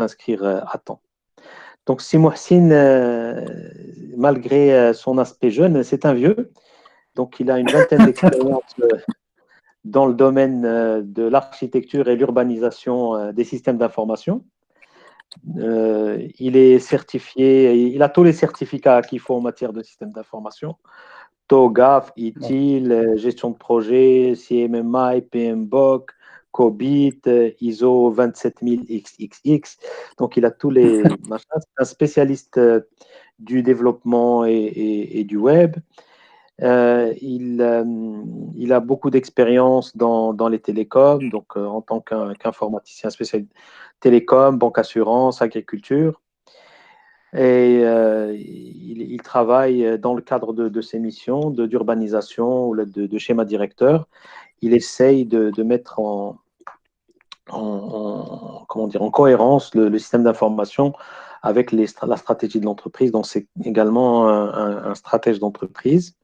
s'inscrire à temps. Donc, Si Mohsin, malgré son aspect jeune, c'est un vieux. Donc, il a une vingtaine d'expériences dans le domaine de l'architecture et l'urbanisation des systèmes d'information. Il est certifié, il a tous les certificats qu'il faut en matière de systèmes d'information. TOGAF, ITIL, gestion de projet, CMMI, PMBOK, COBIT, ISO 27000XXX. Donc, il a tous les machins. C'est un spécialiste du développement et du web. Il a beaucoup d'expérience dans les télécoms, donc en tant qu'informaticien spécialisé télécom, banque assurance, agriculture. Et il travaille dans le cadre de ses missions d'urbanisation ou de schéma directeur. Il essaye de mettre comment dire, en cohérence le système d'information avec la stratégie de l'entreprise. Donc, c'est également un stratège d'entreprise.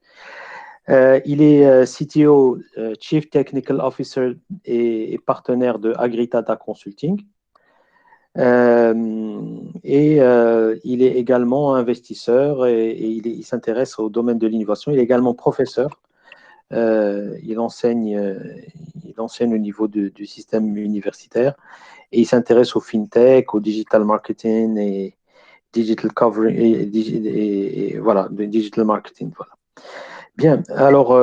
Il est CTO, Chief Technical Officer et partenaire de Agritata Consulting. Il est également investisseur et il s'intéresse au domaine de l'innovation. Il est également professeur. Il enseigne au niveau du système universitaire et il s'intéresse au fintech, au digital marketing et digital coverage et voilà, le digital marketing. Voilà. Bien, alors,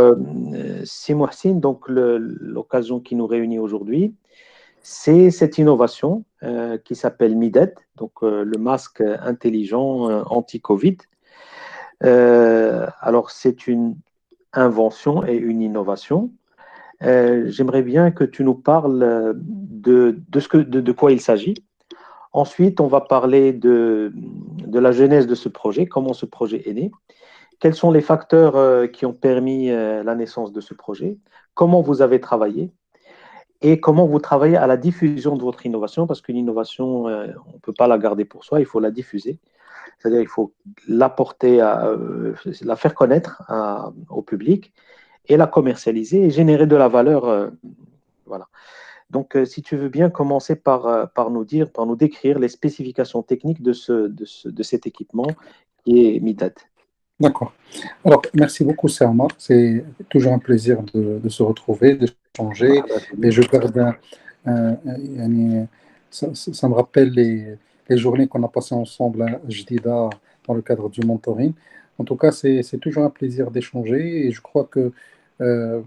c'est Mohsin, donc l'occasion qui nous réunit aujourd'hui, c'est cette innovation qui s'appelle Mided, donc le masque intelligent anti-Covid. Alors, c'est une invention et une innovation. J'aimerais bien que tu nous parles de quoi il s'agit. Ensuite, on va parler de la genèse de ce projet, comment ce projet est né. Quels sont les facteurs qui ont permis la naissance de ce projet? Comment vous avez travaillé? Et comment vous travaillez à la diffusion de votre innovation? Parce qu'une innovation, on ne peut pas la garder pour soi, il faut la diffuser. C'est-à-dire il faut l'apporter, la faire connaître au public et la commercialiser et générer de la valeur. Voilà. Donc, si tu veux bien commencer par nous décrire les spécifications techniques de cet équipement qui est Midad. D'accord. Alors, merci beaucoup, Serma. C'est toujours un plaisir de se retrouver, d'échanger. Et je garde ça me rappelle les journées qu'on a passées ensemble à Jdida dans le cadre du mentoring. En tout cas, c'est toujours un plaisir d'échanger et je crois que euh,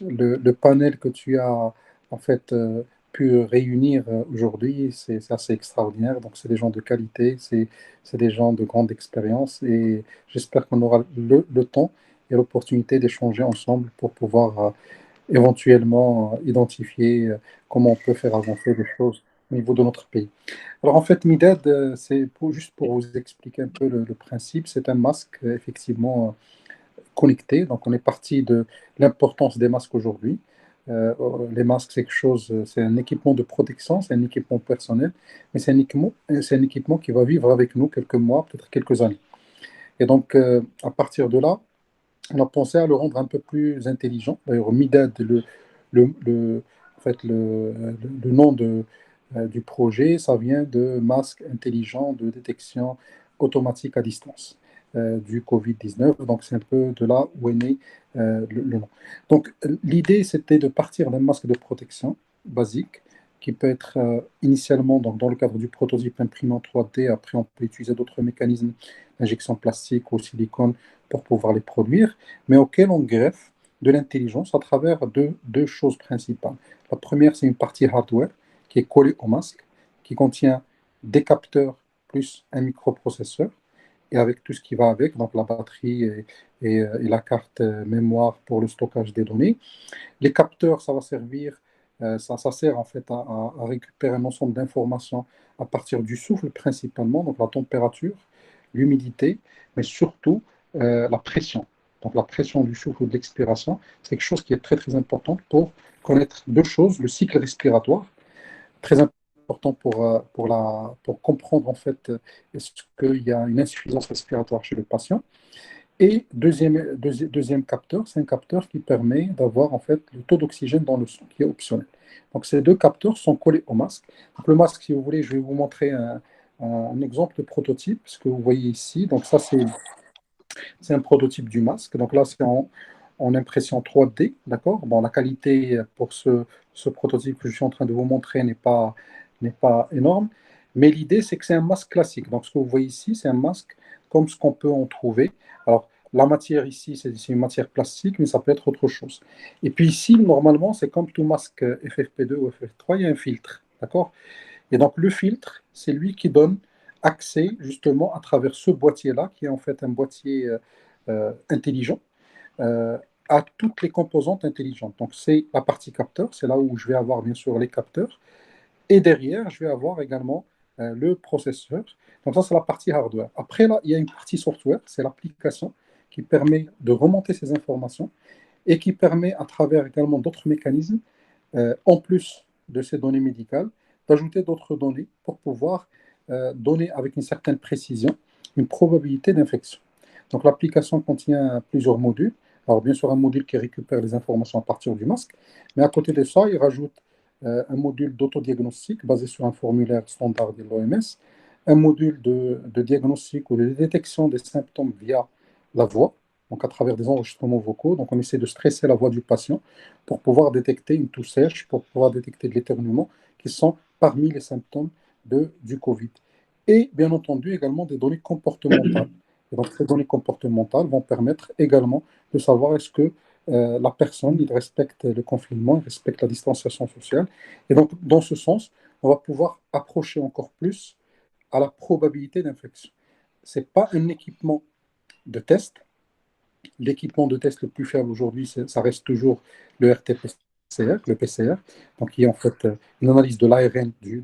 le panel que tu as en fait pu réunir aujourd'hui, c'est assez extraordinaire. Donc, c'est des gens de qualité, c'est des gens de grande expérience et j'espère qu'on aura le temps et l'opportunité d'échanger ensemble pour pouvoir éventuellement identifier comment on peut faire avancer les choses au niveau de notre pays. Alors en fait, Midad, juste pour vous expliquer un peu le principe, c'est un masque effectivement connecté. Donc on est parti de l'importance des masques aujourd'hui. Les masques, c'est quelque chose, c'est un équipement de protection, c'est un équipement personnel, mais c'est un équipement qui va vivre avec nous quelques mois, peut-être quelques années. Et donc, à partir de là, on a pensé à le rendre un peu plus intelligent. D'ailleurs, Midad, en fait, le nom du projet, ça vient de masque intelligent de détection automatique à distance du Covid-19. Donc, c'est un peu de là où est né le nom. Donc, l'idée, c'était de partir d'un masque de protection basique qui peut être initialement donc, dans le cadre du prototype imprimé en 3D. Après, on peut utiliser d'autres mécanismes d'injection plastique ou silicone pour pouvoir les produire, mais auquel on greffe de l'intelligence à travers deux choses principales. La première, c'est une partie hardware qui est collée au masque, qui contient des capteurs plus un microprocesseur, et avec tout ce qui va avec, donc la batterie et la carte mémoire pour le stockage des données. Les capteurs, ça va servir, ça sert en fait à récupérer un ensemble d'informations à partir du souffle principalement, donc la température, l'humidité, mais surtout la pression. Donc la pression du souffle ou de l'expiration, c'est quelque chose qui est très très important pour connaître deux choses, le cycle respiratoire, très important pour comprendre en fait est-ce qu'il y a une insuffisance respiratoire chez le patient, Et deuxième capteur, c'est un capteur qui permet d'avoir en fait le taux d'oxygène dans le sang, qui est optionnel. Donc ces deux capteurs sont collés au masque. Donc le masque, si vous voulez, je vais vous montrer un exemple de prototype, ce que vous voyez ici. Donc ça, c'est un prototype du masque. Donc là, c'est en impression 3D, d'accord? Bon, la qualité pour ce prototype que je suis en train de vous montrer n'est pas énorme, mais l'idée, c'est que c'est un masque classique. Donc ce que vous voyez ici, c'est un masque comme ce qu'on peut en trouver. Alors, la matière ici, c'est une matière plastique, mais ça peut être autre chose. Et puis ici, normalement, c'est comme tout masque FFP2 ou FFP3, il y a un filtre, d'accord? Et donc le filtre, c'est lui qui donne accès justement à travers ce boîtier-là, qui est en fait un boîtier intelligent, euh, à toutes les composantes intelligentes. Donc c'est la partie capteur, c'est là où je vais avoir bien sûr les capteurs, et derrière, je vais avoir également le processeur. Donc ça, c'est la partie hardware. Après, là, il y a une partie software, c'est l'application qui permet de remonter ces informations et qui permet, à travers également d'autres mécanismes, en plus de ces données médicales, d'ajouter d'autres données pour pouvoir donner avec une certaine précision une probabilité d'infection. Donc l'application contient plusieurs modules. Alors bien sûr un module qui récupère les informations à partir du masque, mais à côté de ça, il rajoute un module d'autodiagnostic basé sur un formulaire standard de l'OMS, un module de diagnostic ou de détection des symptômes via la voix, donc à travers des enregistrements vocaux. Donc on essaie de stresser la voix du patient pour pouvoir détecter une toux sèche, pour pouvoir détecter de l'éternuement, qui sont parmi les symptômes du Covid. Et bien entendu également des données comportementales. Et donc ces données comportementales vont permettre également de savoir est-ce que la personne il respecte le confinement, il respecte la distanciation sociale. Et donc dans ce sens, on va pouvoir approcher encore plus à la probabilité d'infection. Ce n'est pas un équipement de test. L'équipement de test le plus fiable aujourd'hui, ça reste toujours le RT-PCR, le PCR, donc qui est en fait une analyse de l'ARN du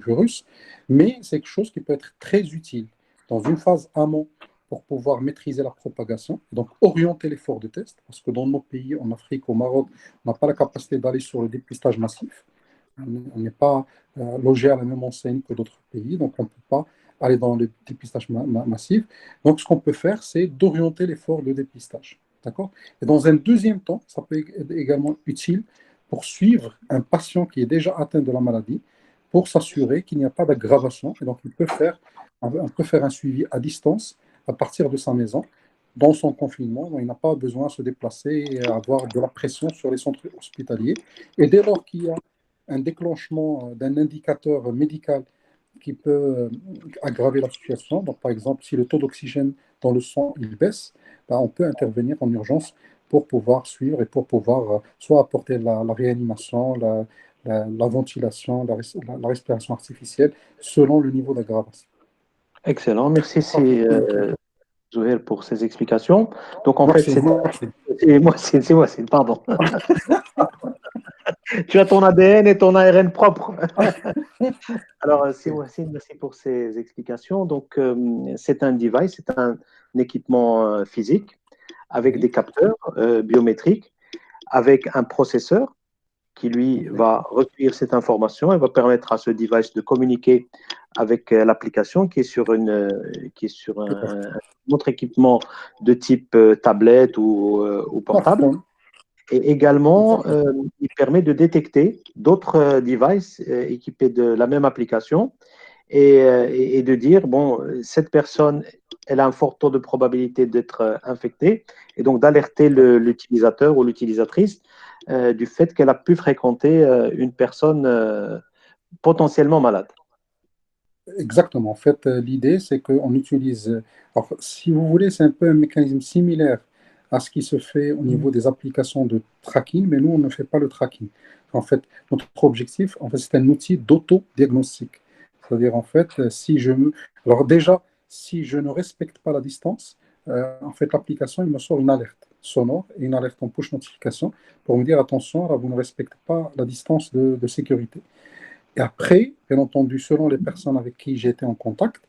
virus, mais c'est quelque chose qui peut être très utile dans une phase amont pour pouvoir maîtriser la propagation, donc orienter l'effort de test, parce que dans nos pays, en Afrique, au Maroc, on n'a pas la capacité d'aller sur le dépistage massif. On n'est pas logé à la même enseigne que d'autres pays, donc on ne peut pas aller dans le dépistage massif. Donc, ce qu'on peut faire, c'est d'orienter l'effort de dépistage. D'accord? Et dans un deuxième temps, ça peut être également utile pour suivre un patient qui est déjà atteint de la maladie, pour s'assurer qu'il n'y a pas d'aggravation. Et donc, on peut faire un suivi à distance à partir de sa maison, dans son confinement. Donc, il n'a pas besoin de se déplacer et avoir de la pression sur les centres hospitaliers. Et dès lors qu'il y a un déclenchement d'un indicateur médical qui peut aggraver la situation. Donc, par exemple, si le taux d'oxygène dans le sang il baisse, ben, on peut intervenir en urgence pour pouvoir suivre et pour pouvoir soit apporter la réanimation, la ventilation, la respiration artificielle, selon le niveau d'aggravation. Excellent. Merci, Zouhair, pour ces explications. Donc, en fait, Merci. Merci. c'est moi, pardon. Tu as ton ADN et ton ARN propre. Alors, c'est moi, merci pour ces explications. Donc, c'est un device, c'est un équipement physique avec Oui, des capteurs biométriques, avec un processeur qui, lui, ok. va recueillir cette information et va permettre à ce device de communiquer avec l'application qui est sur Tout à fait. un autre équipement de type tablette ou portable. Smartphone, Et également, exactement. il permet de détecter d'autres devices équipés de la même application et de dire, bon, cette personne, elle a un fort taux de probabilité d'être infectée, et donc d'alerter l'utilisateur ou l'utilisatrice du fait qu'elle a pu fréquenter une personne potentiellement malade. Exactement. En fait, l'idée, c'est qu'on utilise. Alors, si vous voulez, c'est un peu un mécanisme similaire à ce qui se fait au niveau des applications de tracking, mais nous, on ne fait pas le tracking. En fait, notre objectif, en fait, c'est un outil d'auto-diagnostic. C'est-à-dire, en fait, si je me. Alors, déjà, si je ne respecte pas la distance, en fait, l'application, il me sort une alerte sonore et une alerte en push notification pour me dire attention, là, vous ne respectez pas la distance de sécurité. Et après, bien entendu, selon les personnes avec qui j'ai été en contact,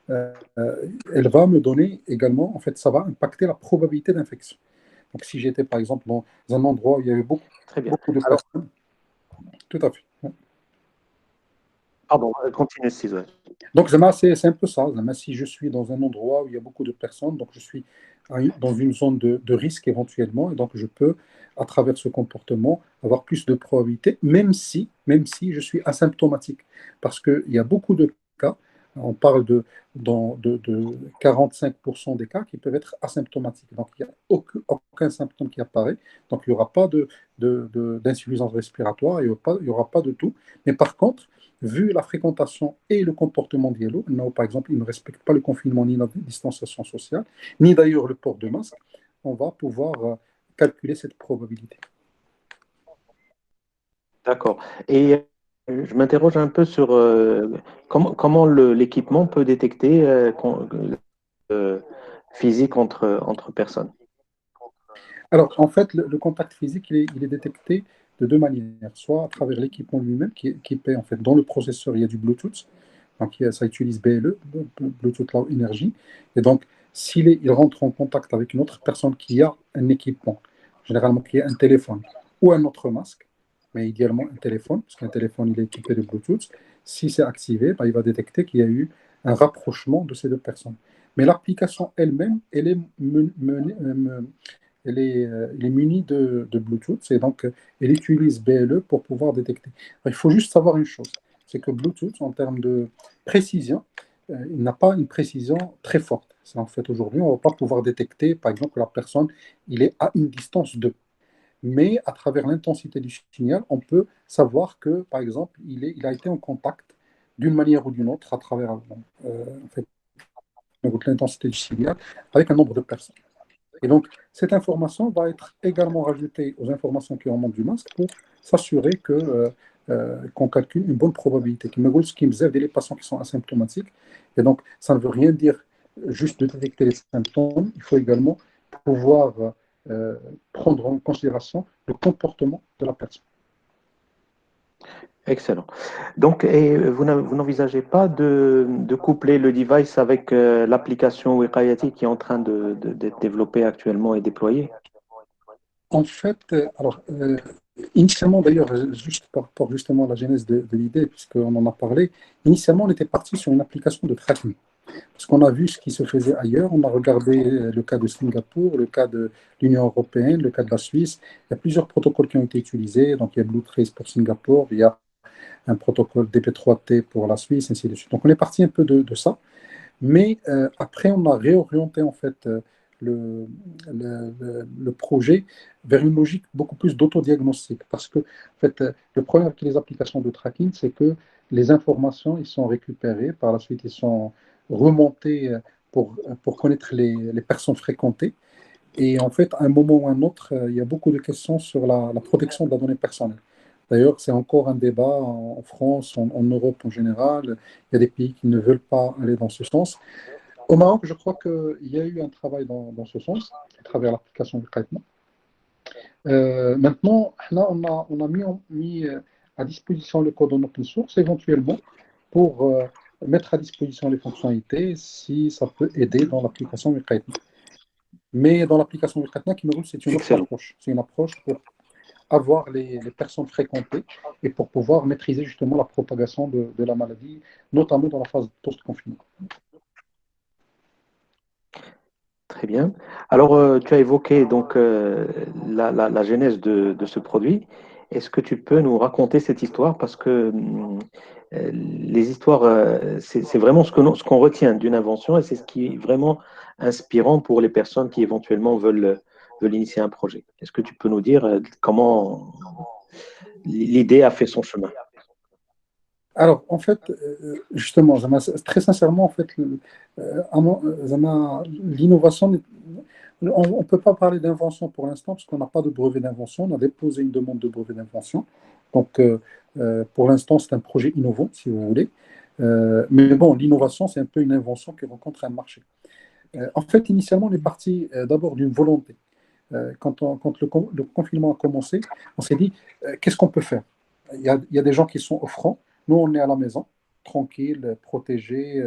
elle va me donner également, en fait, ça va impacter la probabilité d'infection. Donc, si j'étais, par exemple, dans un endroit où il y avait beaucoup, Très bien. beaucoup de Alors, personnes, tout à fait. Pardon, continue, s'il ouais. Donc, c'est un peu ça. Zama, si je suis dans un endroit où il y a beaucoup de personnes, donc je suis dans une zone de risque éventuellement, et donc je peux, à travers ce comportement, avoir plus de probabilité, même si je suis asymptomatique. Parce qu'il y a beaucoup de cas, on parle de 45% des cas qui peuvent être asymptomatiques. Donc, il n'y a aucun symptôme qui apparaît. Donc, il n'y aura pas d'insuffisance respiratoire, il y aura pas de tout. Mais par contre, vu la fréquentation et le comportement d'Yellow, par exemple, il ne respecte pas le confinement ni la distanciation sociale, ni d'ailleurs le port de masque, on va pouvoir calculer cette probabilité. D'accord. Et je m'interroge un peu sur comment l'équipement peut détecter euh, physique entre personnes. Alors, en fait, le contact physique, il est détecté de deux manières. Soit à travers l'équipement lui-même, qui est équipé, en fait, dans le processeur, il y a du Bluetooth. Donc, ça utilise BLE, Bluetooth Low Energy. Et donc, il rentre en contact avec une autre personne qui a un équipement, généralement qui est un téléphone ou un autre masque, mais idéalement un téléphone, parce qu'un téléphone, il est équipé de Bluetooth. Si c'est activé, ben, il va détecter qu'il y a eu un rapprochement de ces deux personnes. Mais l'application elle-même, elle est munie de Bluetooth, et donc elle utilise BLE pour pouvoir détecter. Alors, il faut juste savoir une chose, c'est que Bluetooth, en termes de précision, il n'a pas une précision très forte. C'est en fait aujourd'hui, on ne va pas pouvoir détecter, par exemple, que la personne, il est à une distance de. Mais à travers l'intensité du signal, on peut savoir que, par exemple, il a été en contact d'une manière ou d'une autre à travers en fait, l'intensité du signal avec un nombre de personnes. Et donc, cette information va être également rajoutée aux informations qui remontent du masque pour s'assurer qu'on calcule une bonne probabilité. Qui me goûte ce qui me les patients qui sont asymptomatiques. Et donc, ça ne veut rien dire juste de détecter les symptômes. Il faut également pouvoir euh, prendre en considération le comportement de la personne. Excellent. Donc, et vous n'envisagez pas de coupler le device avec l'application Wiqayati qui est en train d'être développée actuellement et déployée? En fait, initialement d'ailleurs, juste par rapport justement à la genèse de l'idée, puisqu'on en a parlé, initialement on était parti sur une application de tracking. Parce qu'on a vu ce qui se faisait ailleurs, on a regardé le cas de Singapour, le cas de l'Union européenne, le cas de la Suisse. Il y a plusieurs protocoles qui ont été utilisés. Donc il y a Bluetrace pour Singapour, il y a un protocole DP3T pour la Suisse, ainsi de suite. Donc on est parti un peu de ça. Mais après, on a réorienté en fait le, le projet vers une logique beaucoup plus d'autodiagnostic. Parce que en fait, le problème avec les applications de tracking, c'est que les informations, ils sont récupérées, par la suite, ils sont remontés pour connaître les personnes fréquentées. Et en fait, à un moment ou à un autre, il y a beaucoup de questions sur la protection de la donnée personnelle. D'ailleurs, c'est encore un débat en France, en Europe en général. Il y a des pays qui ne veulent pas aller dans ce sens. Au Maroc, je crois qu'il y a eu un travail dans ce sens, à travers l'application du traitement. Maintenant, là, on a mis à disposition le code en open source, éventuellement, pour mettre à disposition les fonctionnalités si ça peut aider dans l'application du traitement. Mais dans l'application du traitement, qui me roule, c'est une autre Excellent. approche. C'est une approche pour avoir les personnes fréquentées et pour pouvoir maîtriser justement la propagation de la maladie, notamment dans la phase post-confinement. Très bien. Alors, tu as évoqué donc la genèse de ce produit. Est-ce que tu peux nous raconter cette histoire? Parce que les histoires, c'est vraiment ce qu'on retient d'une invention et c'est ce qui est vraiment inspirant pour les personnes qui éventuellement veulent initier un projet. Est-ce que tu peux nous dire comment l'idée a fait son chemin? Alors, en fait, justement, très sincèrement, en fait, l'innovation, on ne peut pas parler d'invention pour l'instant parce qu'on n'a pas de brevet d'invention. On a déposé une demande de brevet d'invention. Donc, pour l'instant, c'est un projet innovant, si vous voulez. Mais bon, l'innovation, c'est un peu une invention qui rencontre un marché. En fait, initialement, on est parti d'abord d'une volonté. Quand le confinement a commencé, on s'est dit, qu'est-ce qu'on peut faire? Il y a des gens qui sont au front. Nous, on est à la maison, tranquille, protégé.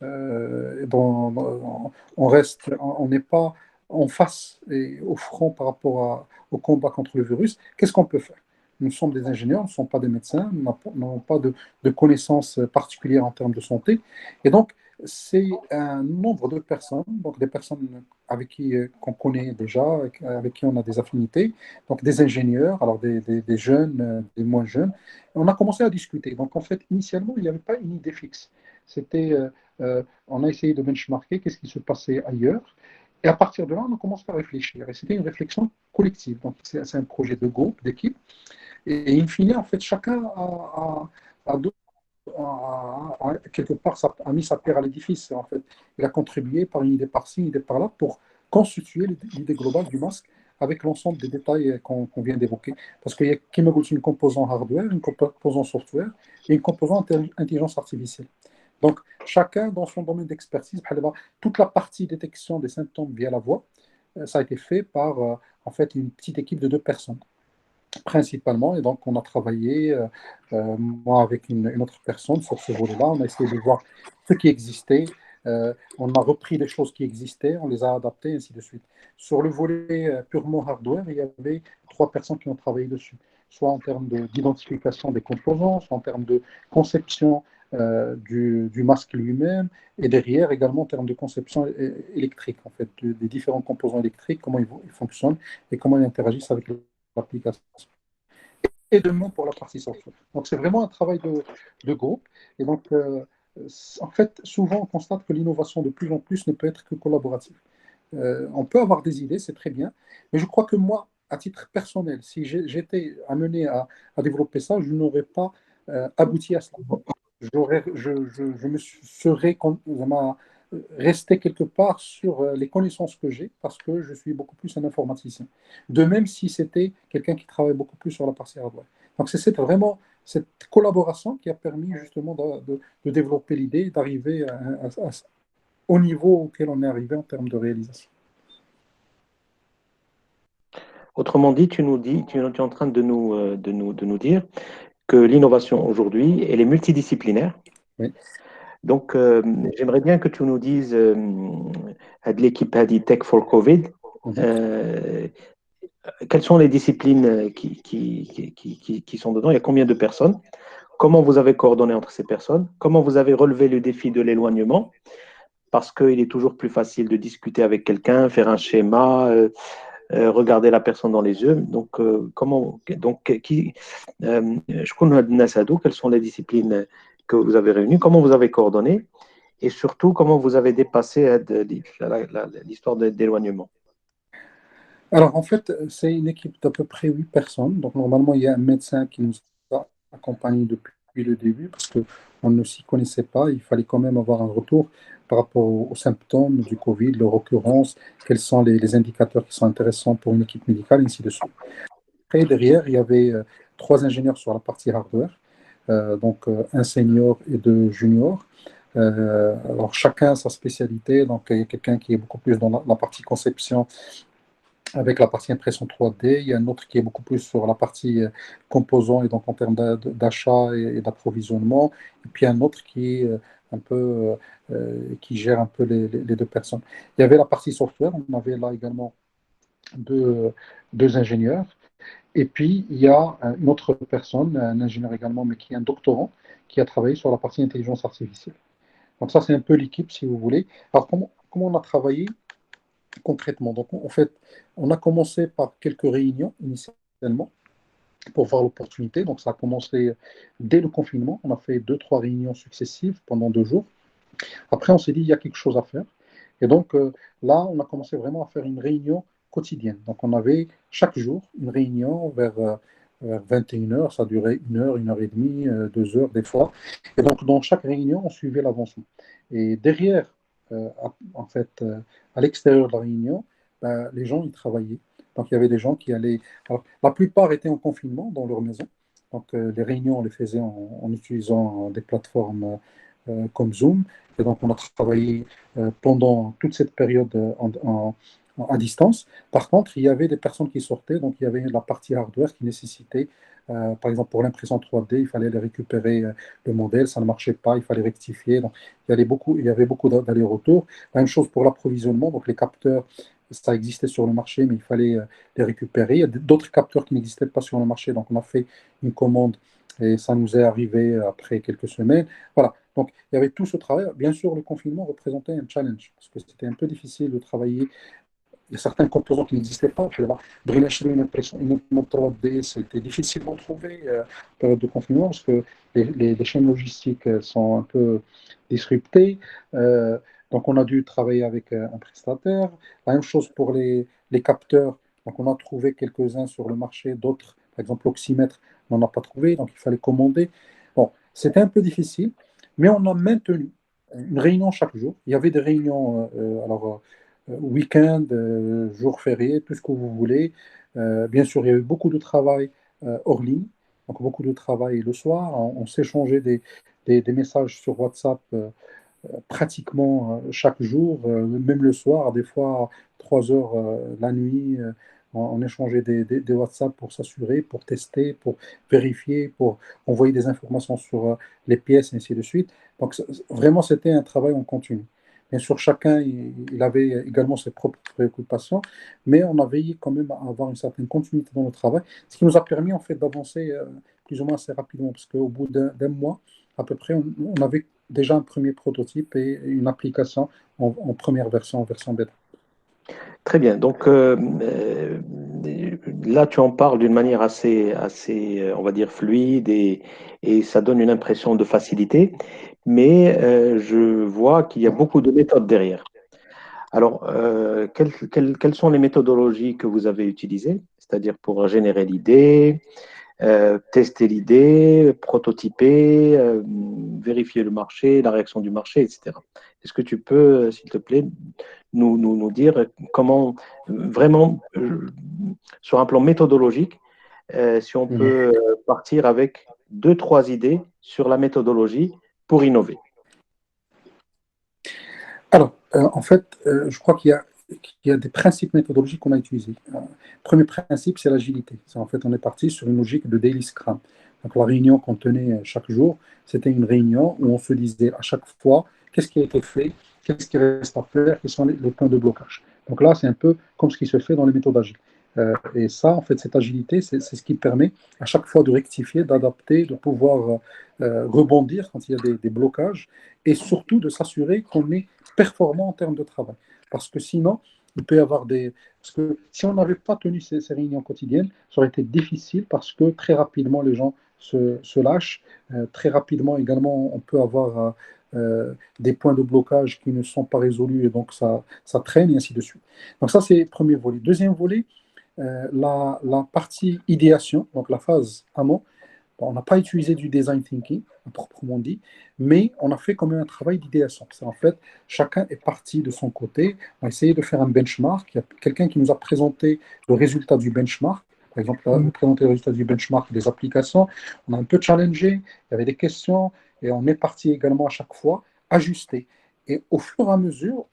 On reste, on n'est pas en face et au front par rapport au combat contre le virus. Qu'est-ce qu'on peut faire? nous sommes des ingénieurs, nous ne sommes pas des médecins, nous n'avons pas de connaissances particulières en termes de santé. Et donc, c'est un nombre de personnes, donc des personnes avec qui qu'on connaît déjà, avec qui on a des affinités, donc des ingénieurs, alors des jeunes, des moins jeunes. On a commencé à discuter. Donc, en fait, initialement, il n'y avait pas une idée fixe. C'était, on a essayé de benchmarker qu'est-ce qui se passait ailleurs. Et à partir de là, on a commencé à réfléchir. Et c'était une réflexion collective. Donc, c'est un projet de groupe, d'équipe. Et in fine, en fait, chacun quelque part, a mis sa pierre à l'édifice. En fait, il a contribué par une idée par-ci, une idée par-là, pour constituer l'idée globale du masque avec l'ensemble des détails qu'on vient d'évoquer. Parce qu'il y a une composante hardware, une composante software et une composante intelligence artificielle. Donc, chacun dans son domaine d'expertise, toute la partie détection des symptômes via la voix, ça a été fait par en fait une petite équipe de 2 personnes principalement. Et donc, on a travaillé, moi avec une autre personne, sur ce volet-là. On a essayé de voir ce qui existait. On a repris les choses qui existaient, on les a adaptées, ainsi de suite. Sur le volet purement hardware, il y avait 3 personnes qui ont travaillé dessus, soit en termes d'identification des composants, soit en termes de conception du masque lui-même, et derrière également en termes de conception électrique, en fait, des différents composants électriques, comment ils fonctionnent et comment ils interagissent avec l'application. Et de même pour la partie software. Donc c'est vraiment un travail de groupe. Et donc, en fait, souvent on constate que l'innovation de plus en plus ne peut être que collaborative. On peut avoir des idées, c'est très bien, mais je crois que moi, à titre personnel, si j'étais amené à développer ça, je n'aurais pas abouti à cela. Je me serais resté quelque part sur les connaissances que j'ai parce que je suis beaucoup plus un informaticien. De même si c'était quelqu'un qui travaille beaucoup plus sur la partie hardware. Donc c'est vraiment cette collaboration qui a permis justement de développer l'idée, d'arriver au niveau auquel on est arrivé en termes de réalisation. Autrement dit, tu es en train de nous dire que l'innovation aujourd'hui, elle est multidisciplinaire. Oui. Donc, j'aimerais bien que tu nous dises, de l'équipe Hadi Tech for Covid, Mhm. euh, quelles sont les disciplines qui sont dedans? Il y a combien de personnes? Comment vous avez coordonné entre ces personnes? Comment vous avez relevé le défi de l'éloignement? Parce qu'il est toujours plus facile de discuter avec quelqu'un, faire un schéma, regarder la personne dans les yeux. Donc, je connais Nassadou, quelles sont les disciplines que vous avez réunies? Comment vous avez coordonné? Et surtout, comment vous avez dépassé l'histoire d'éloignement? Alors, en fait, c'est une équipe d'à peu près 8 personnes. Donc, normalement, il y a un médecin qui nous a accompagnés depuis le début parce qu'on ne s'y connaissait pas. Il fallait quand même avoir un retour par rapport aux symptômes du Covid, leur occurrence, quels sont les indicateurs qui sont intéressants pour une équipe médicale, et ainsi de suite. Après, derrière, il y avait 3 ingénieurs sur la partie hardware, donc un senior et 2 juniors. Alors, chacun sa spécialité. Donc, il y a quelqu'un qui est beaucoup plus dans la partie conception avec la partie impression 3D. Il y a un autre qui est beaucoup plus sur la partie composants et donc en termes d'achat et d'approvisionnement. Et puis un autre qui est un peu qui gère un peu les 2 personnes. Il y avait la partie software. On avait là également deux, 2 ingénieurs. Et puis il y a une autre personne, un ingénieur également, mais qui est un doctorant, qui a travaillé sur la partie intelligence artificielle. Donc ça, c'est un peu l'équipe, si vous voulez. Alors comment on a travaillé concrètement? Donc, en fait, on a commencé par quelques réunions initialement pour voir l'opportunité. Donc, ça a commencé dès le confinement. On a fait 2, 3 réunions successives pendant 2 jours. Après, on s'est dit, il y a quelque chose à faire. Et donc, là, on a commencé vraiment à faire une réunion quotidienne. Donc, on avait chaque jour une réunion vers 21 heures. Ça durait 1 heure, 1 heure et demie, 2 heures des fois. Et donc, dans chaque réunion, on suivait l'avancement. Et derrière, en fait, à l'extérieur de la réunion, ben, les gens, ils travaillaient. Donc, il y avait des gens qui allaient. Alors, la plupart étaient en confinement dans leur maison. Donc, les réunions, on les faisait en utilisant des plateformes comme Zoom. Et donc, on a travaillé pendant toute cette période à distance. Par contre, il y avait des personnes qui sortaient. Donc, il y avait la partie hardware qui nécessitait, par exemple, pour l'impression 3D, il fallait aller récupérer le modèle. Ça ne marchait pas, il fallait rectifier. Donc, il y avait beaucoup d'allers-retours. La même chose pour l'approvisionnement. Donc, les capteurs ça existait sur le marché, mais il fallait les récupérer. Il y a d'autres capteurs qui n'existaient pas sur le marché, donc on a fait une commande et ça nous est arrivé après quelques semaines. Voilà, donc il y avait tout ce travail. Bien sûr, le confinement représentait un challenge parce que c'était un peu difficile de travailler. Il y a certains composants qui n'existaient pas. Puis là, acheter une imprimante 3D, c'était difficile d'en trouver en période de confinement parce que les chaînes logistiques sont un peu disruptées. Euh, donc, on a dû travailler avec un prestataire. La même chose pour les capteurs. Donc, on a trouvé quelques-uns sur le marché, d'autres, par exemple, l'oxymètre, on n'en a pas trouvé, donc il fallait commander. Bon, c'était un peu difficile, mais on a maintenu une réunion chaque jour. Il y avait des réunions, week-end, jours fériés, tout ce que vous voulez. Bien sûr, il y a eu beaucoup de travail hors ligne, donc beaucoup de travail le soir. On s'échangeait des messages sur WhatsApp pratiquement chaque jour, même le soir, des fois 3 heures la nuit. On échangeait des WhatsApp pour s'assurer, pour tester, pour vérifier, pour envoyer des informations sur les pièces, et ainsi de suite. Donc, vraiment, c'était un travail en continu. Bien sûr, chacun, il avait également ses propres préoccupations, mais on a veillé quand même à avoir une certaine continuité dans le travail, ce qui nous a permis en fait d'avancer plus ou moins assez rapidement, parce qu'au bout d'un mois, à peu près, on avait déjà un premier prototype et une application en première version, en version bêta. Très bien. Donc là, tu en parles d'une manière on va dire, fluide et ça donne une impression de facilité. Mais je vois qu'il y a beaucoup de méthodes derrière. Alors, quelles sont les méthodologies que vous avez utilisées? C'est-à-dire pour générer l'idée, tester l'idée, prototyper, vérifier le marché, la réaction du marché, etc. Est-ce que tu peux, s'il te plaît, nous dire comment, vraiment, sur un plan méthodologique, si on Mhm. peut partir avec deux, trois idées sur la méthodologie pour innover. Alors, en fait, je crois qu'il y a des principes méthodologiques qu'on a utilisés. Premier principe, c'est l'agilité. En fait, on est parti sur une logique de daily scrum. Donc, la réunion qu'on tenait chaque jour, c'était une réunion où on se disait à chaque fois qu'est-ce qui a été fait, qu'est-ce qui reste à faire, quels sont les points de blocage. Donc là, c'est un peu comme ce qui se fait dans les méthodes agiles. Et ça, en fait, cette agilité, c'est ce qui permet à chaque fois de rectifier, d'adapter, de pouvoir rebondir quand il y a des blocages et surtout de s'assurer qu'on est performant en termes de travail. Parce que sinon, il peut y avoir des... Parce que si on n'avait pas tenu ces réunions quotidiennes, ça aurait été difficile parce que très rapidement, les gens se lâchent. Très rapidement, également, on peut avoir des points de blocage qui ne sont pas résolus et donc ça traîne et ainsi de suite. Donc ça, c'est le premier volet. Deuxième volet, la partie idéation, donc la phase amont. Bon, on n'a pas utilisé du design thinking, proprement dit, mais on a fait quand même un travail d'idéation. C'est en fait, chacun est parti de son côté, on a essayé de faire un benchmark. Il y a quelqu'un qui nous a présenté le résultat du benchmark. Par exemple, présenter le résultat du benchmark des applications. On a un peu challengé, il y avait des questions, et on est parti également à chaque fois ajuster. Et au fur et à mesure,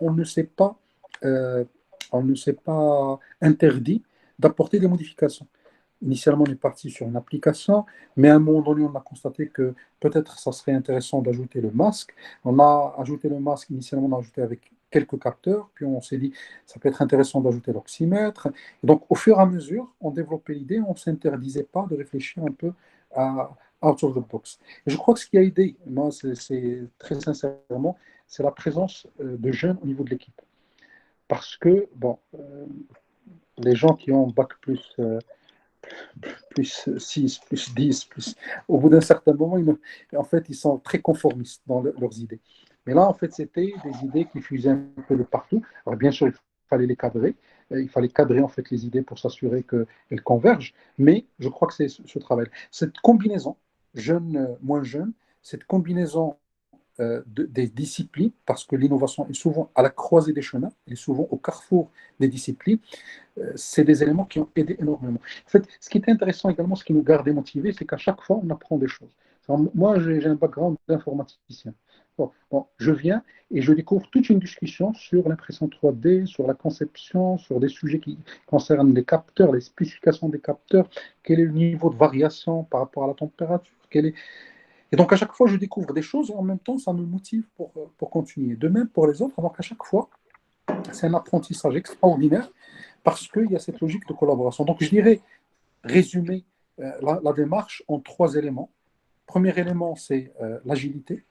euh, on ne s'est pas interdit d'apporter des modifications. Initialement, on est parti sur une application, mais à un moment donné, on a constaté que peut-être ça serait intéressant d'ajouter le masque. On a ajouté le masque, initialement, on a ajouté avec quelques capteurs, puis on s'est dit, ça peut être intéressant d'ajouter l'oxymètre. Et donc, au fur et à mesure, on développait l'idée, on ne s'interdisait pas de réfléchir un peu à out of the box. Et je crois que ce qui a aidé, moi, c'est très sincèrement, c'est la présence de jeunes au niveau de l'équipe. Parce que, bon, les gens qui ont bac plus 6 plus 10 plus... Au bout d'un certain moment, en fait, ils sont très conformistes dans leurs idées. Mais là, en fait, c'était des idées qui fusaient un peu de partout. Alors, bien sûr, il fallait les cadrer. Il fallait cadrer, en fait, les idées pour s'assurer qu'elles convergent. Mais je crois que c'est ce travail. Cette combinaison, jeune, moins jeune, cette combinaison des disciplines, parce que l'innovation est souvent à la croisée des chemins, elle est souvent au carrefour des disciplines, c'est des éléments qui ont aidé énormément. En fait, ce qui est intéressant également, ce qui nous gardait motivés, c'est qu'à chaque fois, on apprend des choses. Alors, moi, j'ai un background d'informaticien. Bon, je viens et je découvre toute une discussion sur l'impression 3D, sur la conception, sur des sujets qui concernent les capteurs, les spécifications des capteurs, quel est le niveau de variation par rapport à la température, quel est... Et donc, à chaque fois, je découvre des choses et en même temps, ça me motive pour continuer. De même pour les autres. Donc, à chaque fois, C'est un apprentissage extraordinaire parce qu'il y a cette logique de collaboration. Donc, je dirais résumer la démarche en trois éléments. Premier élément, c'est l'agilité,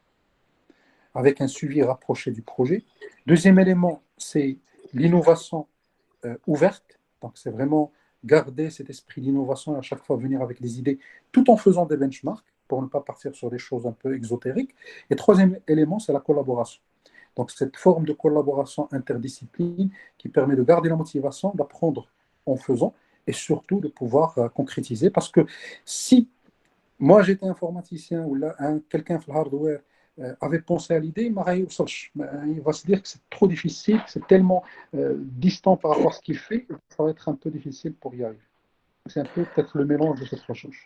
avec un suivi rapproché du projet. Deuxième élément, c'est l'innovation ouverte. Donc, c'est vraiment garder cet esprit d'innovation et à chaque fois venir avec des idées, tout en faisant des benchmarks pour ne pas partir sur des choses un peu exotériques. Et troisième élément, c'est la collaboration. Donc, cette forme de collaboration interdiscipline qui permet de garder la motivation, d'apprendre en faisant et surtout de pouvoir concrétiser. Parce que si moi j'étais informaticien ou là, quelqu'un في hardware avait pensé à l'idée, il va se dire que c'est trop difficile, c'est tellement distant par rapport à ce qu'il fait, ça va être un peu difficile pour y arriver. C'est un peu peut-être le mélange de ces trois choses.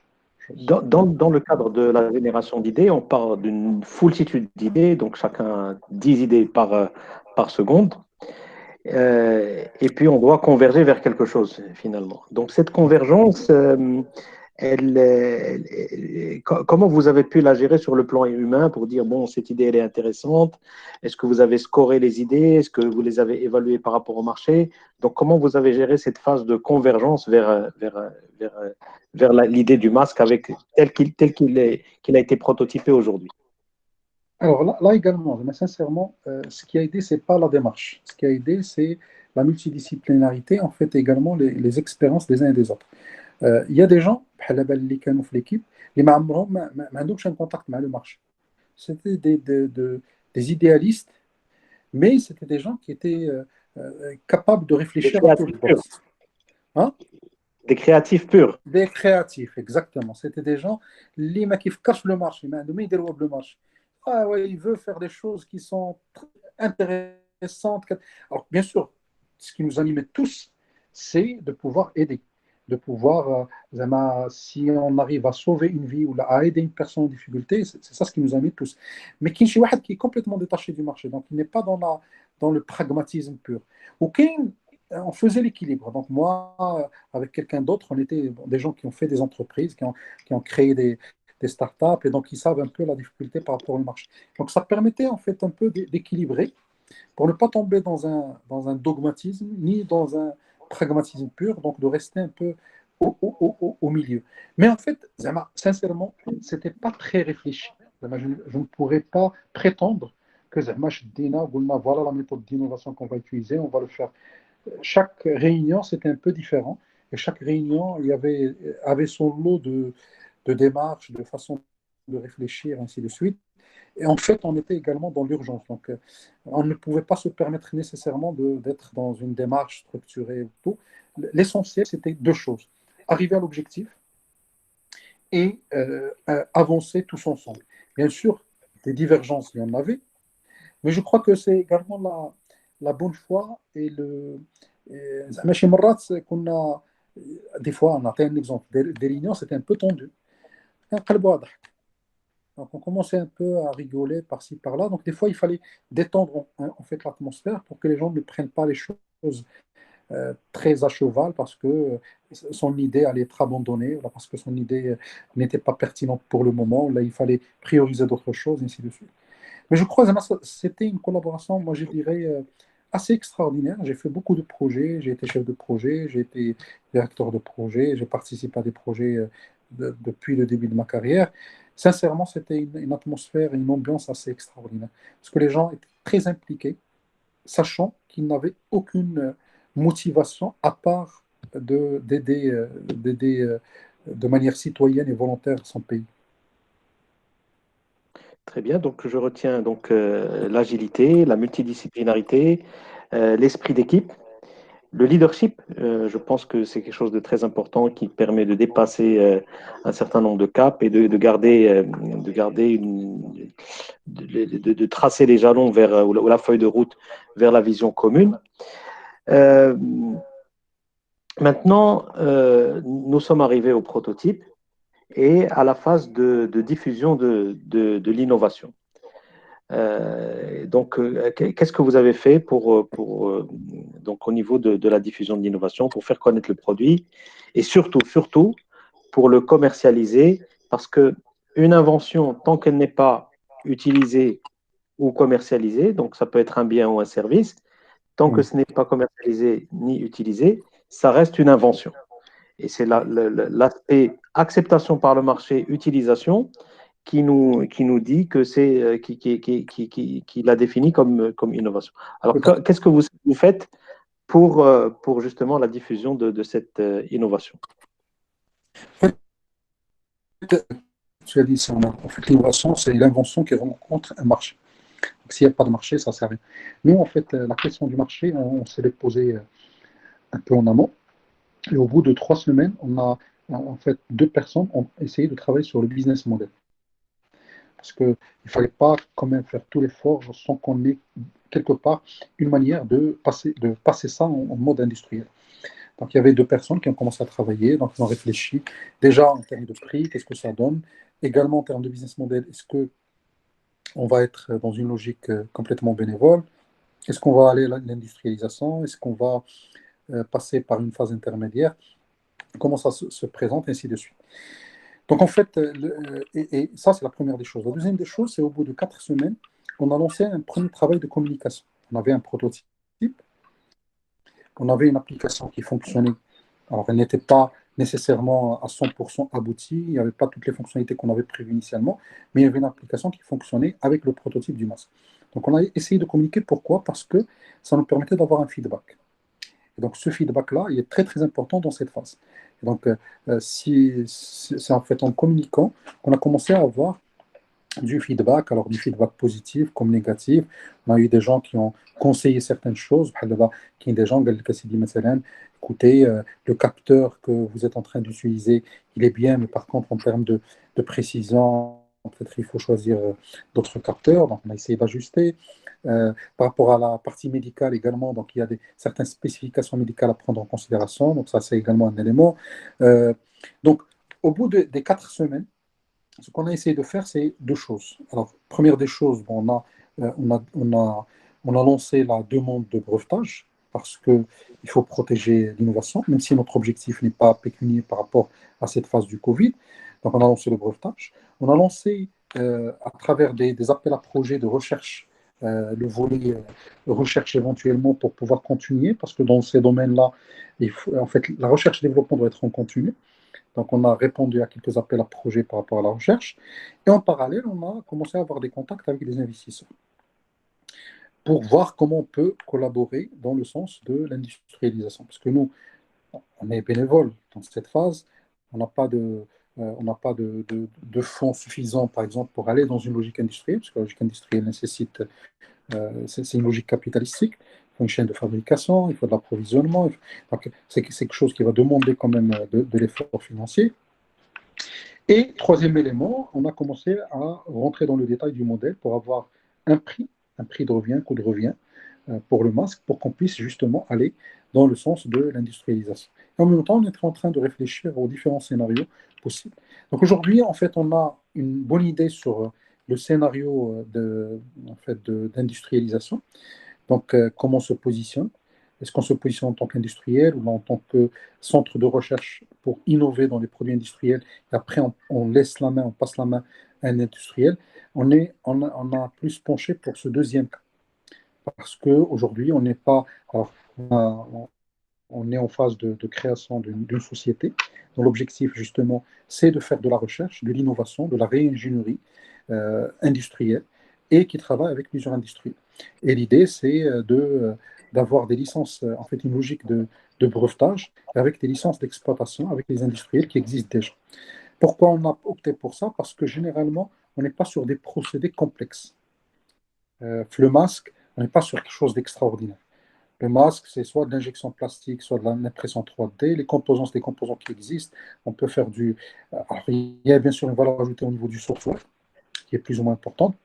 Dans le cadre de la génération d'idées, on parle d'une foultitude d'idées, donc chacun 10 idées par seconde. Et puis, on doit converger vers quelque chose, finalement. Donc, cette convergence, comment vous avez pu la gérer sur le plan humain pour dire, bon, cette idée, elle est intéressante. Est-ce que vous avez scoré les idées? Est-ce que vous les avez évaluées par rapport au marché? Donc, comment vous avez géré cette phase de convergence vers l'idée du masque avec, qu'il a été prototypé aujourd'hui? Alors là également, mais sincèrement, ce qui a aidé, c'est pas la démarche. Ce qui a aidé, c'est la multidisciplinarité, en fait, également les expériences des uns et des autres. Il y a des gens, اللي كانوا في l'équipe, اللي ما عمرهم ما عندهمش un contact مع le marché. C'était des idéalistes, mais c'était des gens qui étaient capables de Des réfléchir out of créatifs the purs. box. Hein? Des créatifs purs. Des créatifs, exactement. C'était des gens qui cachent le marché, mais le marché. Ah ouais, il veut faire des choses qui sont intéressantes. Alors, bien sûr, ce qui nous animait tous, c'est de pouvoir aider, de pouvoir, si on arrive à sauver une vie ou à aider une personne en difficulté, c'est ça ce qui nous anime tous. Mais qui est complètement détaché du marché, donc il n'est pas dans le pragmatisme pur. Ok, on faisait l'équilibre. Donc moi, avec quelqu'un d'autre, on était des gens qui ont fait des entreprises, qui ont créé des startups, et donc ils savent un peu la difficulté par rapport au marché. Donc ça permettait en fait un peu d'équilibrer pour ne pas tomber dans un dogmatisme ni dans un pragmatisme pur, donc de rester un peu au milieu. Mais en fait, sincèrement, c'était pas très réfléchi. Je ne pourrais pas prétendre que voilà la méthode d'innovation qu'on va utiliser, on va le faire. Chaque réunion, c'était un peu différent. Et chaque réunion, avait son lot de démarches, de façons de réfléchir, ainsi de suite. Et en fait, on était également dans l'urgence. Donc, on ne pouvait pas se permettre nécessairement d'être dans une démarche structurée. Tout. L'essentiel, c'était deux choses. Arriver à l'objectif et avancer tous ensemble. Bien sûr, des divergences, il y en avait, mais je crois que c'est également la bonne foi et le. زعما شي مرات كنا des fois, on a un exemple, des réunions, c'était un peu tendu. نقلبوا على ضحك. Donc, on commençait un peu à rigoler par-ci, par-là. Donc, des fois, il fallait détendre en fait l'atmosphère pour que les gens ne prennent pas les choses très à cheval parce que son idée allait être abandonnée, parce que son idée n'était pas pertinente pour le moment. Là, il fallait prioriser d'autres choses, ainsi de suite. Mais je crois que c'était une collaboration, moi, je dirais, assez extraordinaire. J'ai fait beaucoup de projets, j'ai été chef de projet, j'ai été directeur de projet, j'ai participé à des projets depuis le début de ma carrière. Sincèrement, c'était une atmosphère, une ambiance assez extraordinaire. Parce que les gens étaient très impliqués, sachant qu'ils n'avaient aucune motivation à part d'aider de manière citoyenne et volontaire son pays. Très bien, donc je retiens donc l'agilité, la multidisciplinarité, l'esprit d'équipe, le leadership. Je pense que c'est quelque chose de très important qui permet de dépasser un certain nombre de caps et de garder de tracer les jalons vers ou la feuille de route vers la vision commune. Euh, Maintenant, nous sommes arrivés au prototype et à la phase de diffusion de l'innovation. Donc, qu'est-ce que vous avez fait donc au niveau de la diffusion de l'innovation pour faire connaître le produit et surtout pour le commercialiser parce que une invention, tant qu'elle n'est pas utilisée ou commercialisée, donc ça peut être un bien ou un service, tant que Oui. ce n'est pas commercialisé ni utilisé, ça reste une invention. Et c'est l'aspect acceptation par le marché, utilisation, qui nous dit que c'est qui l'a défini comme innovation. Alors, Tout à qu'est-ce que vous faites pour justement la diffusion de cette innovation? fait. Tu as dit, en fait, l'innovation, c'est l'invention qui rencontre un marché. Donc, s'il n'y a pas de marché, ça ne sert à rien. Nous, en fait, la question du marché, on s'est posé un peu en amont. Et au bout de 3 semaines, on a en fait 2 personnes ont essayé de travailler sur le business model. Parce qu'il ne fallait pas quand même faire tout l'effort sans qu'on ait quelque part une manière de passer ça en mode industriel. Donc il y avait 2 personnes qui ont commencé à travailler, donc ils ont réfléchi déjà en termes de prix, qu'est-ce que ça donne, également en termes de business model, est-ce qu'on va être dans une logique complètement bénévole, est-ce qu'on va aller à l'industrialisation, est-ce qu'on va passer par une phase intermédiaire, comment ça se présente, et ainsi de suite. Donc en fait, et ça c'est la première des choses. La deuxième des choses, c'est au bout de 4 semaines, on a lancé un premier travail de communication. On avait un prototype, on avait une application qui fonctionnait. Alors elle n'était pas nécessairement à 100% aboutie, il n'y avait pas toutes les fonctionnalités qu'on avait prévues initialement, mais il y avait une application qui fonctionnait avec le prototype du masque. Donc on a essayé de communiquer, pourquoi? Parce que ça nous permettait d'avoir un feedback. Et donc ce feedback-là, il est très très important dans cette phase. Et donc c'est en fait en communiquant qu'on a commencé à avoir du feedback, alors du feedback positif comme négatif. On a eu des gens qui ont conseillé certaines choses, qui ont des gens qui ont dit, écoutez, le capteur que vous êtes en train d'utiliser, il est bien, mais par contre, en termes de précision, peut-être il faut choisir d'autres capteurs. Donc, on a essayé d'ajuster. Par rapport à la partie médicale également, donc il y a certaines spécifications médicales à prendre en considération. Donc, ça, c'est également un élément. Euh, donc, au bout des 4 semaines, ce qu'on a essayé de faire, c'est 2 choses. Alors, première des choses, bon, on a lancé la demande de brevetage parce qu'il faut protéger l'innovation, même si notre objectif n'est pas pécunier par rapport à cette phase du Covid. Donc, on a lancé le brevetage. On a lancé, à travers des appels à projets de recherche, le volet recherche éventuellement pour pouvoir continuer, parce que dans ces domaines-là, en fait, la recherche et développement doit être en continu. Donc, on a répondu à quelques appels à projets par rapport à la recherche. Et en parallèle, on a commencé à avoir des contacts avec des investisseurs pour voir comment on peut collaborer dans le sens de l'industrialisation. Parce que nous, on est bénévole dans cette phase. On n'a pas de fonds suffisants, par exemple, pour aller dans une logique industrielle, parce que la logique industrielle nécessite, c'est une logique capitalistique. Il faut une chaîne de fabrication, il faut de l'approvisionnement. Donc, c'est quelque chose qui va demander quand même de l'effort financier. Et troisième élément, on a commencé à rentrer dans le détail du modèle pour avoir un prix de revient, coût de revient pour le masque, pour qu'on puisse justement aller dans le sens de l'industrialisation. Et en même temps, on est en train de réfléchir aux différents scénarios possibles. Donc aujourd'hui, en fait, on a une bonne idée sur le scénario en fait, d'industrialisation. Donc, comment on se positionne? Est-ce qu'on se positionne en tant qu'industriel ou en tant que centre de recherche pour innover dans les produits industriels et après on laisse la main, on passe la main à un industriel? On a plus penché pour ce deuxième cas parce qu'aujourd'hui, on n'est pas. Alors, on est en phase de création d'une société dont l'objectif, justement, c'est de faire de la recherche, de l'innovation, de la réingénierie industrielle et qui travaille avec plusieurs industries. Et l'idée, c'est d'avoir des licences, en fait, une logique de brevetage avec des licences d'exploitation avec les industriels qui existent déjà. Pourquoi on a opté pour ça? Parce que généralement, on n'est pas sur des procédés complexes. Le masque, on n'est pas sur quelque chose d'extraordinaire. Le masque, c'est soit de l'injection plastique, soit de l'impression 3D. Les composants, c'est des composants qui existent. On peut faire du. Alors, il y a bien sûr une valeur ajoutée au niveau du software, qui est plus ou moins importante.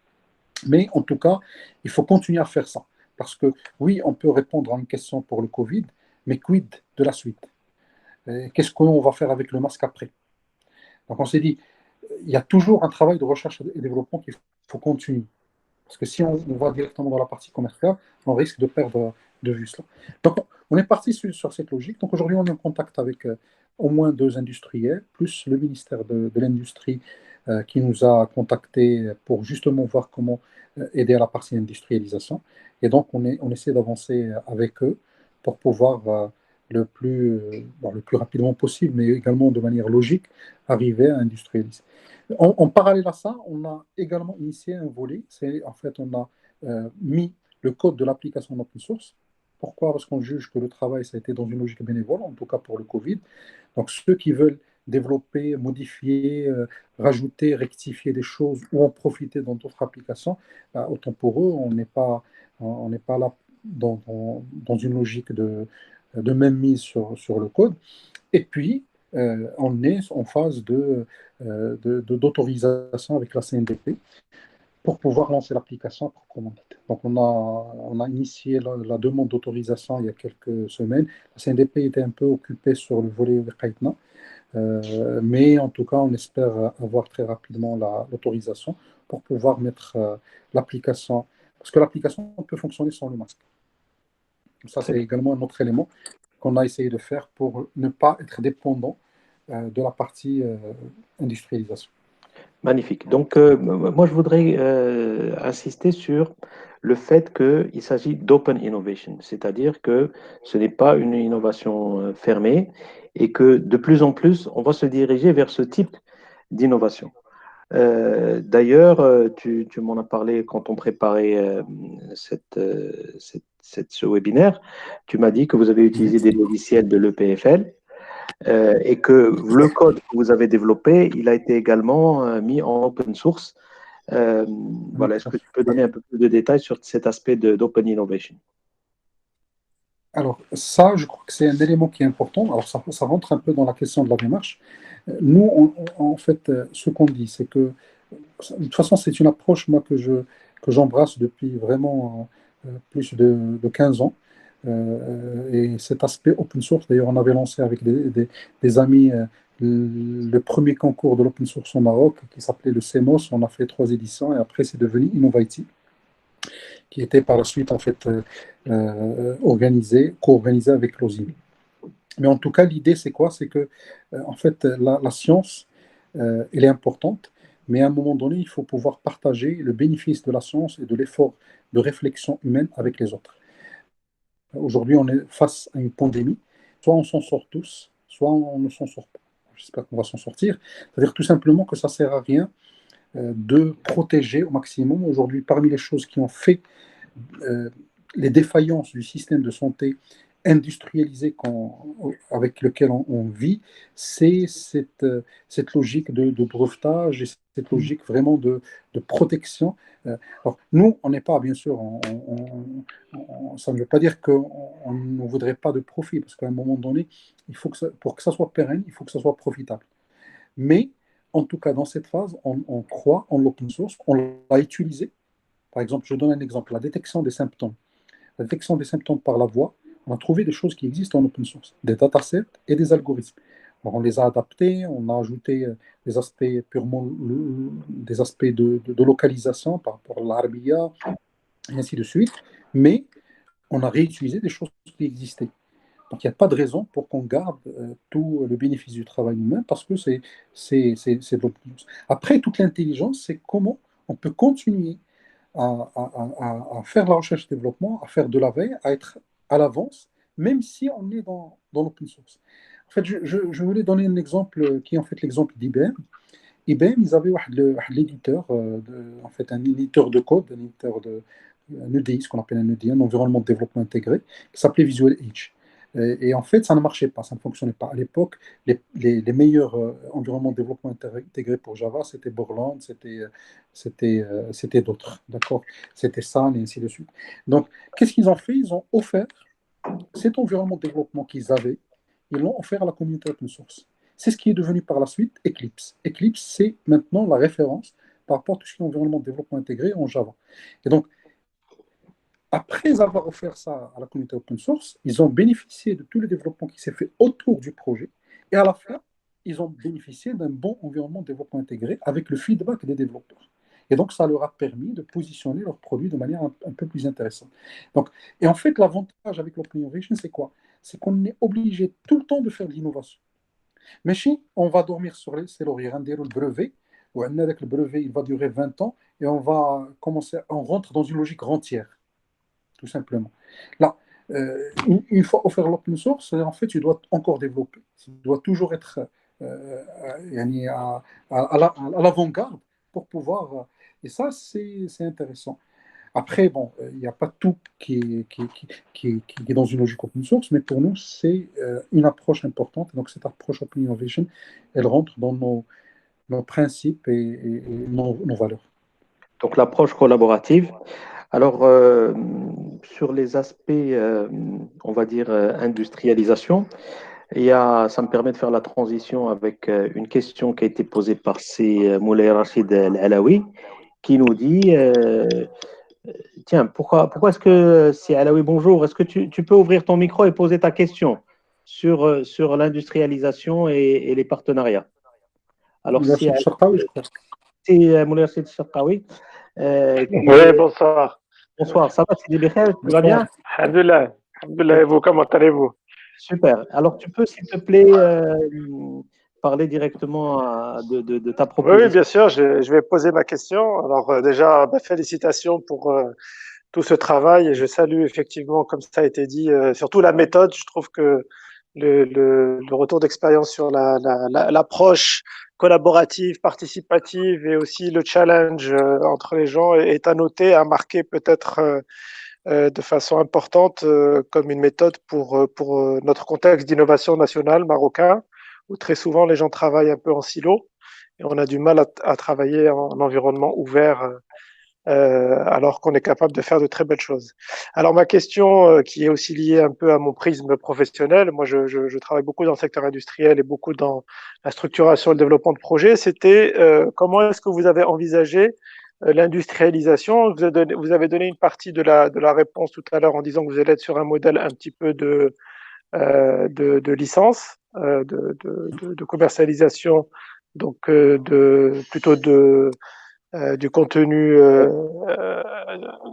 Mais en tout cas, il faut continuer à faire ça. Parce que oui, on peut répondre à une question pour le Covid, mais quid de la suite? Qu'est-ce qu'on va faire avec le masque après? Donc, on s'est dit, il y a toujours un travail de recherche et développement qu'il faut continuer. Parce que si on va directement dans la partie commerciale, on risque de perdre de vue cela. Donc, on est parti sur cette logique. Donc, aujourd'hui, on est en contact avec au moins 2 industriels, plus le ministère de l'Industrie qui nous a contactés pour justement voir comment aider à la partie industrialisation. Et donc, on essaie d'avancer avec eux pour pouvoir le plus rapidement possible, mais également de manière logique, arriver à industrialiser. En parallèle à ça, on a également initié un volet. C'est en fait, on a mis le code de l'application en open source. Pourquoi? Parce qu'on juge que le travail, ça a été dans une logique bénévole, en tout cas pour le Covid. Donc, ceux qui veulent développer, modifier, rajouter, rectifier des choses ou en profiter dans d'autres applications, bah, autant pour eux, on n'est pas là dans une logique de même mise sur le code. Et puis, on est en phase d'autorisation avec la CNDP pour pouvoir lancer l'application à proprement dite. Donc, on a initié la demande d'autorisation il y a quelques semaines. La CNDP était un peu occupée sur le volet Wekaitna, mais en tout cas, on espère avoir très rapidement l'autorisation pour pouvoir mettre l'application, parce que l'application peut fonctionner sans le masque. Ça, Très c'est bien. également un autre élément qu'on a essayé de faire pour ne pas être dépendant de la partie industrialisation. Magnifique. Donc, moi, je voudrais insister sur le fait qu'il s'agit d'open innovation, c'est-à-dire que ce n'est pas une innovation fermée et que de plus en plus, on va se diriger vers ce type d'innovation. D'ailleurs, tu m'en as parlé quand on préparait ce webinaire. Tu m'as dit que vous avez Mhm. utilisé des logiciels de l'EPFL et que le code que vous avez développé, il a été également mis en open source. Euh, Oui, voilà, est-ce tout à que fait. tu peux donner un peu plus de détails sur cet aspect d'open innovation? Alors, ça, je crois que c'est un élément qui est important. Alors, ça rentre un peu dans la question de la démarche. Nous, en fait, ce qu'on dit, c'est que, de toute façon, c'est une approche, moi, que j'embrasse depuis vraiment plus de 15 ans. Et cet aspect open source, d'ailleurs, on avait lancé avec des amis le premier concours de l'open source au Maroc, qui s'appelait le CEMOS. On a fait 3 éditions et après, c'est devenu Innovaiti, qui était par la suite, en fait, co-organisé avec l'OSIM. Mais en tout cas, l'idée, c'est quoi? C'est que, en fait, la science, elle est importante, mais à un moment donné, il faut pouvoir partager le bénéfice de la science et de l'effort de réflexion humaine avec les autres. Aujourd'hui, on est face à une pandémie. Soit on s'en sort tous, soit on ne s'en sort pas. J'espère qu'on va s'en sortir. C'est-à-dire tout simplement que ça ne sert à rien de protéger au maximum. Aujourd'hui, parmi les choses qui ont fait euh, les défaillances du système de santé industrialisé avec lequel on vit, c'est cette logique de brevetage et cette logique vraiment de protection. Alors, nous, on n'est pas, bien sûr, ça ne veut pas dire qu'on ne voudrait pas de profit, parce qu'à un moment donné, pour que ça soit pérenne, il faut que ça soit profitable. Mais, en tout cas, dans cette phase, on croit en l'open source, on l'a utilisé. Par exemple, je donne un exemple, la détection des symptômes. La détection des symptômes par la voix, on a trouvé des choses qui existent en open source, des datasets et des algorithmes. Alors, on les a adaptés, on a ajouté des aspects purement des aspects de localisation par rapport à l'Arabia, et ainsi de suite, mais on a réutilisé des choses qui existaient. Donc, il n'y a pas de raison pour qu'on garde tout le bénéfice du travail humain parce que c'est de l'open source. Après, toute l'intelligence, c'est comment on peut continuer à faire de la recherche-développement, à faire de la veille, à être à l'avance, même si on est dans l'open source. En fait, je voulais donner un exemple qui est en fait l'exemple d'IBM. IBM, ils avaient l'éditeur, en fait, un éditeur de code, un EDI, ce qu'on appelle un EDI, un environnement de développement intégré, qui s'appelait Visual Edge. Et en fait, ça ne marchait pas, ça ne fonctionnait pas. À l'époque, les meilleurs environnements de développement intégré pour Java, c'était Borland, c'était d'autres, d'accord? C'était Sun et ainsi de suite. Donc, qu'est-ce qu'ils ont fait? Ils ont offert cet environnement de développement qu'ils avaient, ils l'ont offert à la communauté open source. C'est ce qui est devenu par la suite Eclipse. Eclipse, c'est maintenant la référence par rapport à tout ce qui est environnement de développement intégré en Java. Et donc, après avoir offert ça à la communauté open source, ils ont bénéficié de tout le développement qui s'est fait autour du projet. Et à la fin, ils ont bénéficié d'un bon environnement de développement intégré avec le feedback des développeurs. Et donc, ça leur a permis de positionner leurs produits de manière un peu plus intéressante. Donc, et en fait, l'avantage avec l'open innovation, c'est quoi? C'est qu'on est obligé tout le temps de faire de l'innovation. Mais si on va dormir sur ses lauriers, le brevet, ou avec le brevet, il va durer 20 ans, et on va commencer, on rentre dans une logique rentière, tout simplement. Là, une fois offert l'open source, en fait, tu dois encore développer. Tu dois toujours être yani à l'avant-garde pour pouvoir. Et ça, c'est intéressant. Après, bon, il n'y a pas tout qui est dans une logique open source, mais pour nous, c'est une approche importante. Donc, cette approche Open Innovation, elle rentre dans nos principes et nos valeurs. Donc l'approche collaborative. Alors, sur les aspects, on va dire, industrialisation, ça me permet de faire la transition avec une question qui a été posée par Moulay Rachid Al-Alaoui, qui nous dit, tiens, pourquoi est-ce que c'est Alaoui, bonjour, est-ce que tu peux ouvrir ton micro et poser ta question sur l'industrialisation et les partenariats? Alors, Là, c'est chez Chartaoui, je crois. Moulay Rachid Chartaoui, Oui, bonsoir. bonsoir, ça va, Sidi Bikhair, tu vas Bonsoir. bien? Alhamdulillah. Alhamdulillah, et vous, comment allez-vous? Super. Alors, tu peux, s'il te plaît, parler directement de ta Oui, oui, proposition. bien sûr, je vais poser ma question. Alors, déjà, félicitations pour tout ce travail et je salue effectivement, comme ça a été dit, surtout la méthode. Je trouve que le retour d'expérience sur l'approche collaborative, participative et aussi le challenge entre les gens est à noter, à marquer peut-être de façon importante comme une méthode pour notre contexte d'innovation nationale marocain, où très souvent les gens travaillent un peu en silo et on a du mal à travailler en environnement ouvert alors qu'on est capable de faire de très belles choses. Alors ma question, qui est aussi liée un peu à mon prisme professionnel, moi je travaille beaucoup dans le secteur industriel et beaucoup dans la structuration et le développement de projets, c'était comment est-ce que vous avez envisagé l'industrialisation? Vous avez donné une partie de la réponse tout à l'heure en disant que vous allez être sur un modèle un petit peu de licence, de commercialisation, donc plutôt du contenu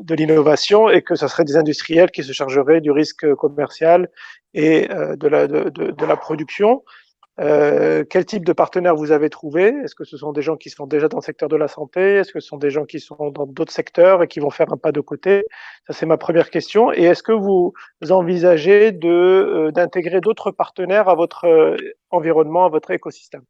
de l'innovation et que ce serait des industriels qui se chargeraient du risque commercial et de la production. Quel type de partenaires vous avez trouvé? Est-ce que ce sont des gens qui sont déjà dans le secteur de la santé? Est-ce que ce sont des gens qui sont dans d'autres secteurs et qui vont faire un pas de côté? Ça, c'est ma première question. Et est-ce que vous envisagez d'intégrer d'autres partenaires à votre environnement, à votre écosystème?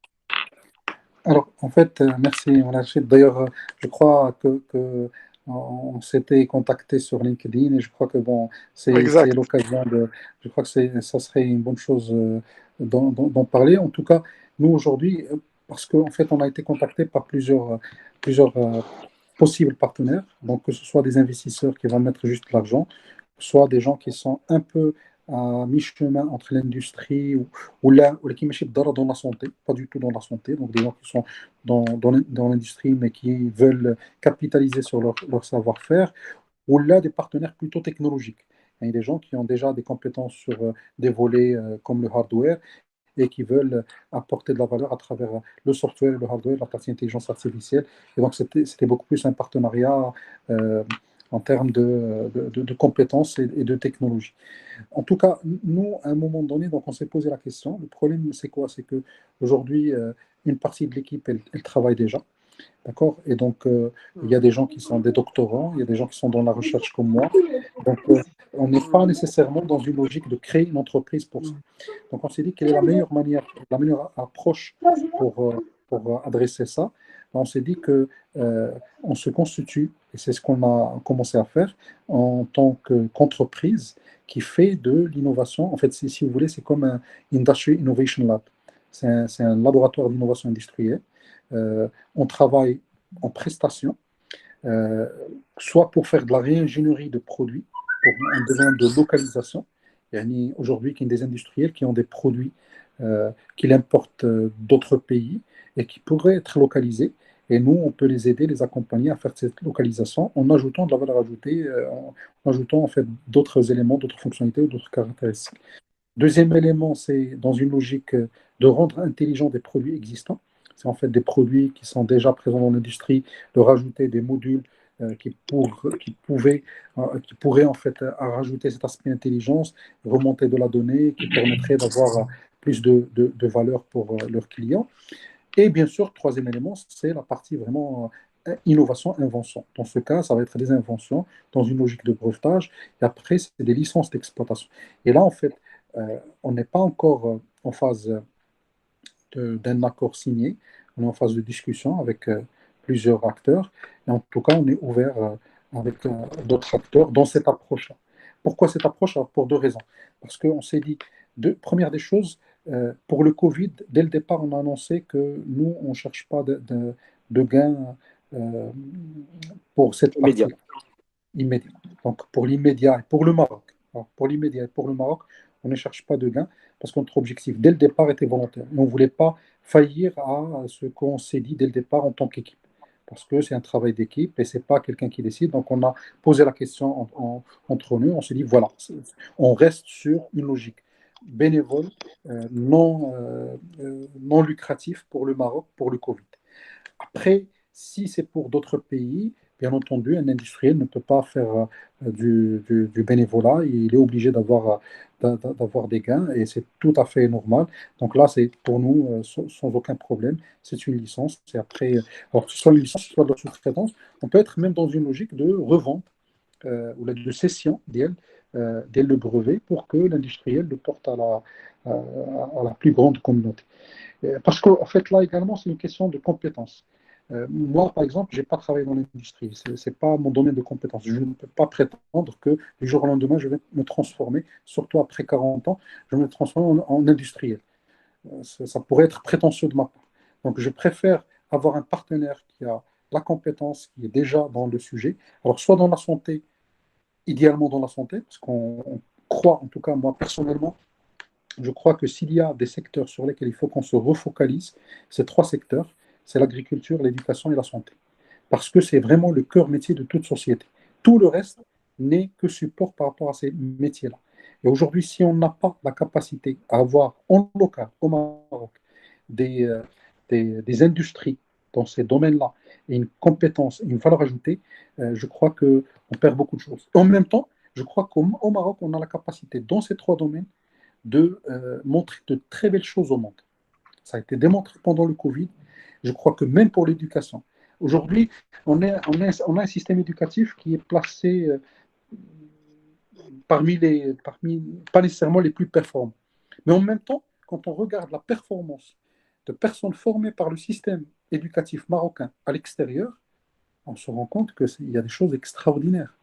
Alors, en fait, merci, mon Rachid. D'ailleurs, je crois que on s'était contacté sur LinkedIn et je crois que bon, c'est Exact. l'occasion de. Je crois que ça serait une bonne chose d'en parler. En tout cas, nous aujourd'hui, parce qu'en fait, on a été contacté par plusieurs possibles partenaires, donc que ce soit des investisseurs qui vont mettre juste de l'argent, soit des gens qui sont un peu à mi-chemin entre l'industrie ou qui marchent dans la santé, pas du tout dans la santé, donc des gens qui sont dans l'industrie mais qui veulent capitaliser sur leur savoir-faire, ou là des partenaires plutôt technologiques. Il y a des gens qui ont déjà des compétences sur des volets comme le hardware et qui veulent apporter de la valeur à travers le software, le hardware, la partie intelligence artificielle. Et donc, c'était beaucoup plus un partenariat euh, en termes de compétences et de technologie. En tout cas, nous, à un moment donné, donc on s'est posé la question. Le problème, c'est quoi? C'est qu'aujourd'hui, une partie de l'équipe, elle travaille déjà. D'accord? Et donc, il y a des gens qui sont des doctorants, il y a des gens qui sont dans la recherche comme moi. Donc, on n'est pas nécessairement dans une logique de créer une entreprise pour ça. Donc, on s'est dit quelle est la meilleure manière, la meilleure approche pour adresser ça. On s'est dit que on se constitue, et c'est ce qu'on a commencé à faire, en tant qu'entreprise qui fait de l'innovation. En fait, si vous voulez, c'est comme un Industry Innovation Lab. C'est un laboratoire d'innovation industrielle. On travaille en prestation, euh, soit pour faire de la réingénierie de produits, pour un besoin de localisation. Aujourd'hui, il y a des industriels qui ont des produits qu'ils importent d'autres pays et qui pourraient être localisés. Et nous, on peut les aider, les accompagner à faire cette localisation en ajoutant de la valeur ajoutée, en ajoutant en fait d'autres éléments, d'autres fonctionnalités ou d'autres caractéristiques. Deuxième élément, c'est dans une logique de rendre intelligents des produits existants. C'est en fait des produits qui sont déjà présents dans l'industrie, de rajouter des modules qui pourraient en fait rajouter cet aspect intelligence, remonter de la donnée, qui permettrait d'avoir plus de valeur pour leurs clients. Et bien sûr, troisième élément, c'est la partie vraiment innovation, invention. Dans ce cas, ça va être des inventions dans une logique de brevetage, et après, c'est des licences d'exploitation. Et là, en fait, on n'est pas encore en phase d'un accord signé, on est en phase de discussion avec plusieurs acteurs, et en tout cas, on est ouvert avec d'autres acteurs dans cette approche-là. Pourquoi cette approche? Alors, pour deux raisons. Parce qu'on s'est dit, première des choses, pour le Covid, dès le départ, on a annoncé que nous, on ne cherche pas de gains euh, pour cette Immédiat. partie-là, immédiat. Donc pour l'immédiat et pour le Maroc. Alors, pour l'immédiat et pour le Maroc, on ne cherche pas de gains parce que notre objectif dès le départ était volontaire. Et on ne voulait pas faillir à ce qu'on s'est dit dès le départ en tant qu'équipe. Parce que c'est un travail d'équipe et ce n'est pas quelqu'un qui décide. Donc on a posé la question entre nous. On s'est dit, voilà, on reste sur une logique bénévole, non lucratif pour le Maroc, pour le Covid. Après, si c'est pour d'autres pays, bien entendu, un industriel ne peut pas faire du bénévolat. Il est obligé d'avoir des gains et c'est tout à fait normal. Donc là, c'est pour nous sans aucun problème. C'est une licence. C'est après, alors que ce soit une licence, soit de la sous-traitance, on peut être même dans une logique de revente ou de cession dès le brevet pour que l'industriel le porte à la plus grande communauté. Parce qu'en fait, là également, c'est une question de compétence. Moi, par exemple, je n'ai pas travaillé dans l'industrie. Ce n'est pas mon domaine de compétence. Je ne peux pas prétendre que du jour au lendemain, je vais me transformer, surtout après 40 ans, je vais me transformer en industriel. Ça pourrait être prétentieux de ma part. Donc, je préfère avoir un partenaire qui a la compétence, qui est déjà dans le sujet. Alors, soit dans la santé, idéalement dans la santé, parce qu'on croit, en tout cas moi personnellement, je crois que s'il y a des secteurs sur lesquels il faut qu'on se refocalise, ces trois secteurs, c'est l'agriculture, l'éducation et la santé. Parce que c'est vraiment le cœur métier de toute société. Tout le reste n'est que support par rapport à ces métiers-là. Et aujourd'hui, si on n'a pas la capacité à avoir en local, au Maroc, des, euh, des industries dans ces domaines-là et une compétence, une valeur ajoutée, je crois qu'on perd beaucoup de choses. En même temps, je crois qu'au Maroc, on a la capacité dans ces trois domaines de montrer de très belles choses au monde. Ça a été démontré pendant le Covid. Je crois que même pour l'éducation. Aujourd'hui, on a un système éducatif qui est placé parmi, pas nécessairement les plus performants. Mais en même temps, quand on regarde la performance de personnes formées par le système éducatif marocain à l'extérieur, on se rend compte qu'il y a des choses extraordinaires.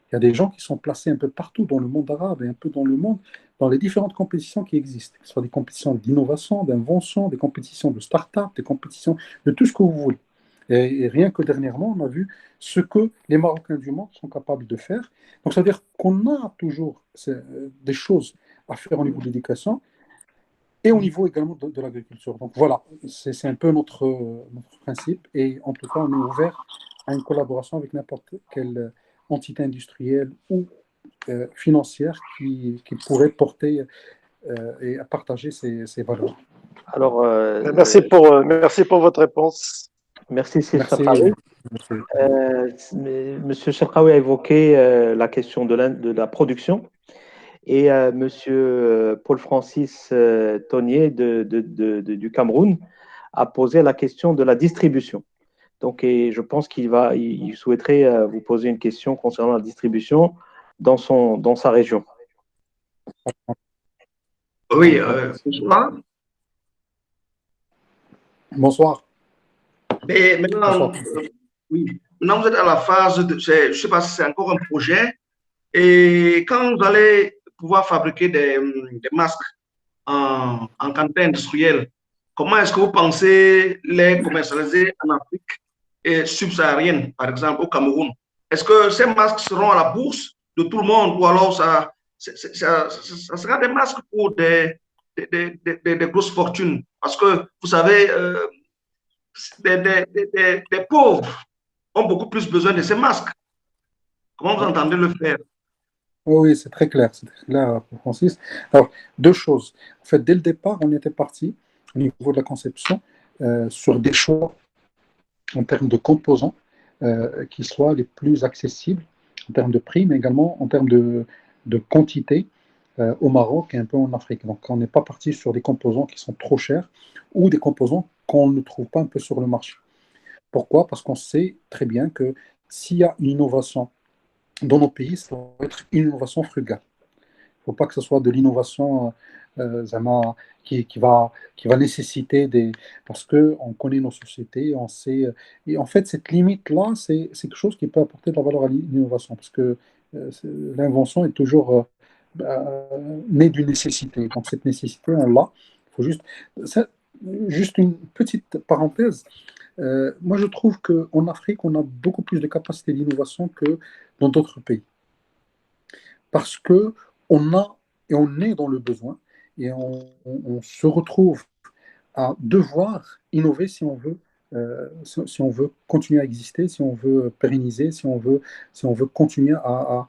Il y a des gens qui sont placés un peu partout dans le monde arabe et un peu dans le monde, dans les différentes compétitions qui existent, que ce soit des compétitions d'innovation, d'invention, des compétitions de start-up, des compétitions de tout ce que vous voulez. Et rien que dernièrement, on a vu ce que les Marocains du monde sont capables de faire. Donc, ça veut dire qu'on a toujours des choses à faire au niveau de l'éducation et au niveau également de l'agriculture. Donc, voilà, c'est un peu notre principe. Et en tout cas, on est ouvert à une collaboration avec n'importe quelle entité industrielle ou financière qui pourrait porter et partager ces valeurs. Alors, Merci pour votre réponse. merci, c'est Merci. Charqaoui. Merci. Monsieur Charqaoui a évoqué la question de la production et Monsieur Paul-Francis Tonnier du Cameroun a posé la question de la distribution. Donc, et je pense il souhaiterait vous poser une question concernant la distribution dans sa région. Oui, bonsoir. Bonsoir. Mais maintenant, Bonsoir. oui, maintenant vous êtes à la phase je ne sais pas si c'est encore un projet. Et quand vous allez pouvoir fabriquer des masques en quantité industrielle, comment est-ce que vous pensez les commercialiser en Afrique et subsaharienne, par exemple au Cameroun? Est-ce que ces masques seront à la bourse de tout le monde ou alors ça sera des masques pour des grosses fortunes? Parce que vous savez, des pauvres ont beaucoup plus besoin de ces masques. Comment vous entendez le faire? Oui, c'est très clair, pour Francis. Alors, deux choses. En fait, dès le départ, on était parti, au niveau de la conception, sur des choix en termes de composants qui soient les plus accessibles en termes de prix, mais également en termes de quantité au Maroc et un peu en Afrique. Donc, on n'est pas parti sur des composants qui sont trop chers ou des composants qu'on ne trouve pas un peu sur le marché. Pourquoi? Parce qu'on sait très bien que s'il y a une innovation dans nos pays, ça va être une innovation frugale. Il ne faut pas que ce soit de l'innovation qui va nécessiter des... Parce qu'on connaît nos sociétés, on sait... Et en fait, cette limite-là, c'est quelque chose qui peut apporter de la valeur à l'innovation, parce que l'invention est toujours née d'une nécessité. Donc cette nécessité, on l'a. Il faut juste... juste une petite parenthèse. Moi, je trouve qu'en Afrique, on a beaucoup plus de capacité d'innovation que dans d'autres pays. Parce que on a et on est dans le besoin et on se retrouve à devoir innover si on veut continuer à exister, si on veut pérenniser, si on veut continuer à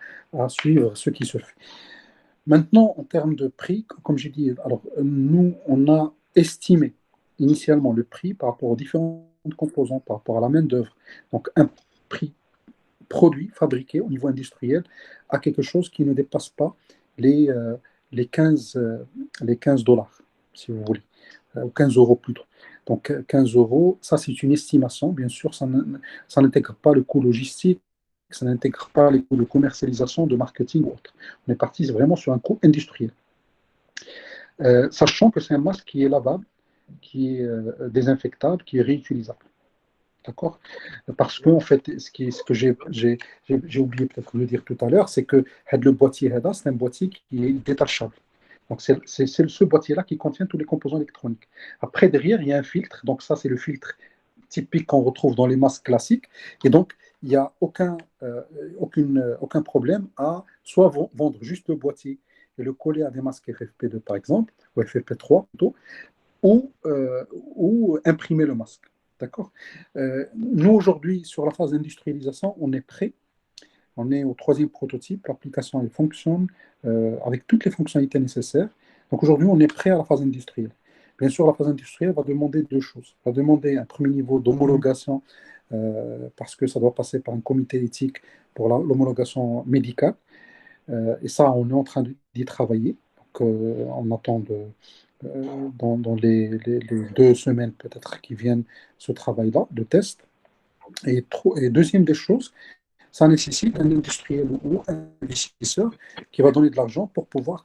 suivre ce qui se fait. Maintenant, en termes de prix, comme j'ai dit, alors nous, on a estimé initialement le prix par rapport aux différentes composantes, par rapport à la main-d'œuvre. Donc, un prix produit fabriqué au niveau industriel à quelque chose qui ne dépasse pas les, euh, les 15, les 15 dollars, si vous voulez, ou 15 euros plutôt. Donc 15 euros, ça c'est une estimation, bien sûr, ça n'intègre pas le coût logistique, ça n'intègre pas les coûts de commercialisation, de marketing ou autre. On est parti vraiment sur un coût industriel. Sachant que c'est un masque qui est lavable, qui est désinfectable, qui est réutilisable. D'accord? Parce que, en fait, ce que j'ai oublié peut-être de le dire tout à l'heure, c'est que le boîtier HEDA, c'est un boîtier qui est détachable. Donc, c'est ce boîtier-là qui contient tous les composants électroniques. Après, derrière, il y a un filtre. Donc, ça, c'est le filtre typique qu'on retrouve dans les masques classiques. Et donc, il n'y a aucun problème à soit vendre juste le boîtier et le coller à des masques FFP2, par exemple, ou FFP3 plutôt, ou imprimer le masque. D'accord. Nous, aujourd'hui, sur la phase d'industrialisation, on est prêt. On est au 3e prototype. L'application, elle fonctionne avec toutes les fonctionnalités nécessaires. Donc, aujourd'hui, on est prêt à la phase industrielle. Bien sûr, la phase industrielle va demander 2 choses. Elle va demander un premier niveau d'homologation parce que ça doit passer par un comité éthique pour l'homologation médicale. Et ça, on est en train d'y travailler. Donc, on attend dans les 2 semaines peut-être qui viennent ce travail-là de test. Et deuxième des choses, ça nécessite un industriel ou un investisseur qui va donner de l'argent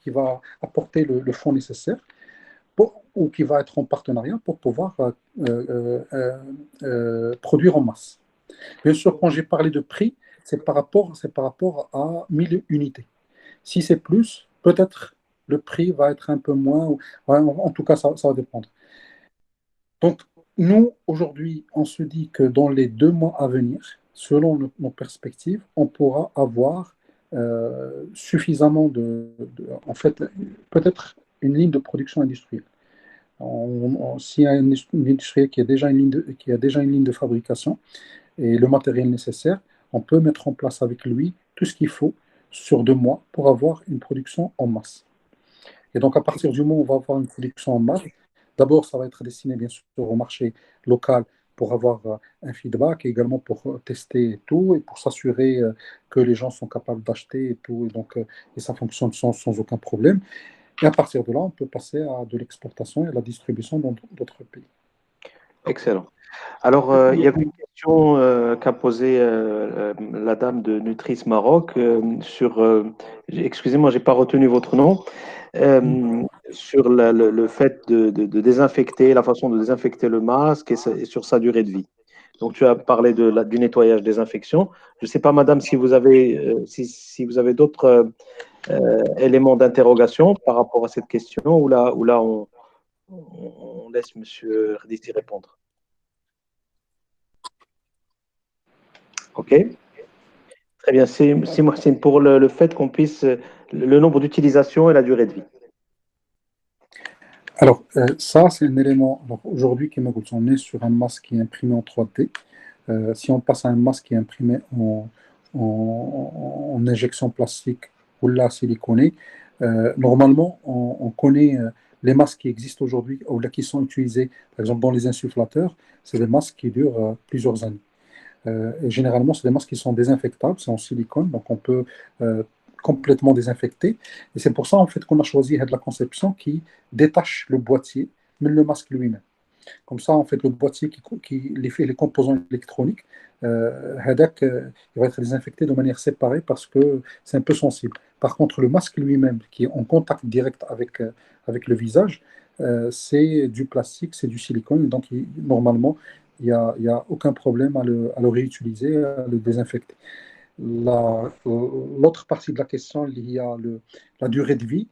qui va apporter le fonds nécessaire ou qui va être en partenariat pour pouvoir produire en masse. Bien sûr, quand j'ai parlé de prix, c'est par rapport à 1000 unités. Si c'est plus, peut-être le prix va être un peu moins. En tout cas, ça va dépendre. Donc, nous, aujourd'hui, on se dit que dans les 2 mois à venir, selon nos perspectives, on pourra avoir suffisamment en fait, peut-être une ligne de production industrielle. S'il y a une industriel qui a déjà une ligne de fabrication et le matériel nécessaire, on peut mettre en place avec lui tout ce qu'il faut sur 2 mois pour avoir une production en masse. Et donc, à partir du moment où on va avoir une production en masse, d'abord, ça va être destiné, bien sûr, au marché local pour avoir un feedback et également pour tester et tout, et pour s'assurer que les gens sont capables d'acheter et tout, et ça fonctionne sans aucun problème. Et à partir de là, on peut passer à de l'exportation et à la distribution dans d'autres pays. Excellent. Alors, il y avait une question qu'a posée la dame de Nutris Maroc excusez-moi, je n'ai pas retenu votre nom, sur le fait de désinfecter, la façon de désinfecter le masque et sur sa durée de vie. Donc, tu as parlé du nettoyage, désinfection. Je ne sais pas, madame, si vous avez, si vous avez d'autres éléments d'interrogation par rapport à cette question, ou là on laisse monsieur Rditi répondre. OK. Très bien. C'est Mohsin pour le fait qu'on puisse, le nombre d'utilisations et la durée de vie. Alors, ça, c'est un élément. Alors, aujourd'hui, on est sur un masque qui est imprimé en 3D. Si on passe à un masque qui est imprimé en injection plastique ou là siliconée, normalement, on connaît les masques qui existent aujourd'hui ou là qui sont utilisés, par exemple, dans les insufflateurs. C'est des masques qui durent plusieurs années. Et généralement, c'est des masques qui sont désinfectables, c'est en silicone, donc on peut complètement désinfecter. Et c'est pour ça, en fait, qu'on a choisi la conception qui détache le boîtier, mais le masque lui-même. Comme ça, en fait, le boîtier les composants électroniques, هذاك, il va être désinfecté de manière séparée parce que c'est un peu sensible. Par contre, le masque lui-même, qui est en contact direct avec le visage, c'est du plastique, c'est du silicone, donc normalement, il y a aucun problème à le réutiliser, à le désinfecter. L'autre partie de la question, il y a la durée de vie.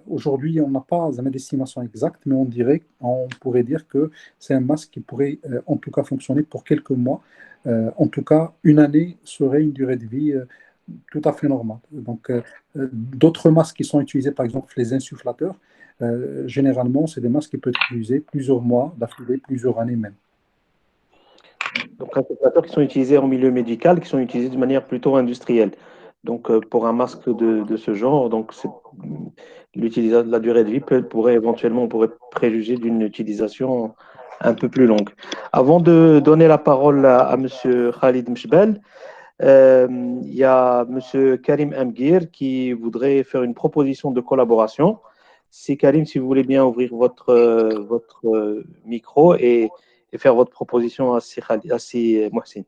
Aujourd'hui, on n'a pas une estimation exacte, mais on pourrait dire que c'est un masque qui pourrait en tout cas fonctionner pour quelques mois. En tout cas, une année serait une durée de vie tout à fait normale. Donc, d'autres masques qui sont utilisés, par exemple les insufflateurs, généralement, c'est des masques qui peuvent être utilisés plusieurs mois d'affilée, plusieurs années même. Donc, insufflateurs qui sont utilisés en milieu médical, qui sont utilisés de manière plutôt industrielle. Donc, pour un masque de ce genre, donc la durée de vie on pourrait préjuger d'une utilisation un peu plus longue. Avant de donner la parole à M. Khalid Mchbel, il y a M. Karim Amgir qui voudrait faire une proposition de collaboration. Si Karim, si vous voulez bien ouvrir votre micro et faire votre proposition à Si Mohsin.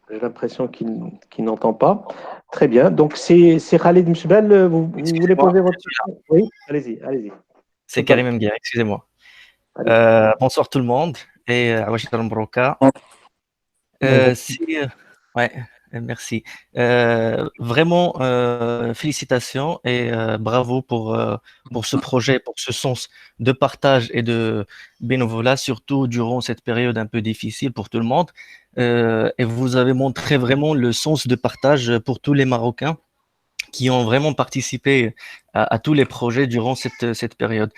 J'ai l'impression qu'il n'entend pas. Très bien. Donc, c'est Khalid Mchbel. Vous voulez poser votre question? Oui, allez-y. C'est Karim Mguia, excusez-moi. Bonsoir tout le monde et Awashir Mbroka. Ouais, merci. Vraiment, félicitations et bravo pour ce projet, pour ce sens de partage et de bénévolat, surtout durant cette période un peu difficile pour tout le monde. Et vous avez montré vraiment le sens de partage pour tous les Marocains qui ont vraiment participé à tous les projets durant cette période.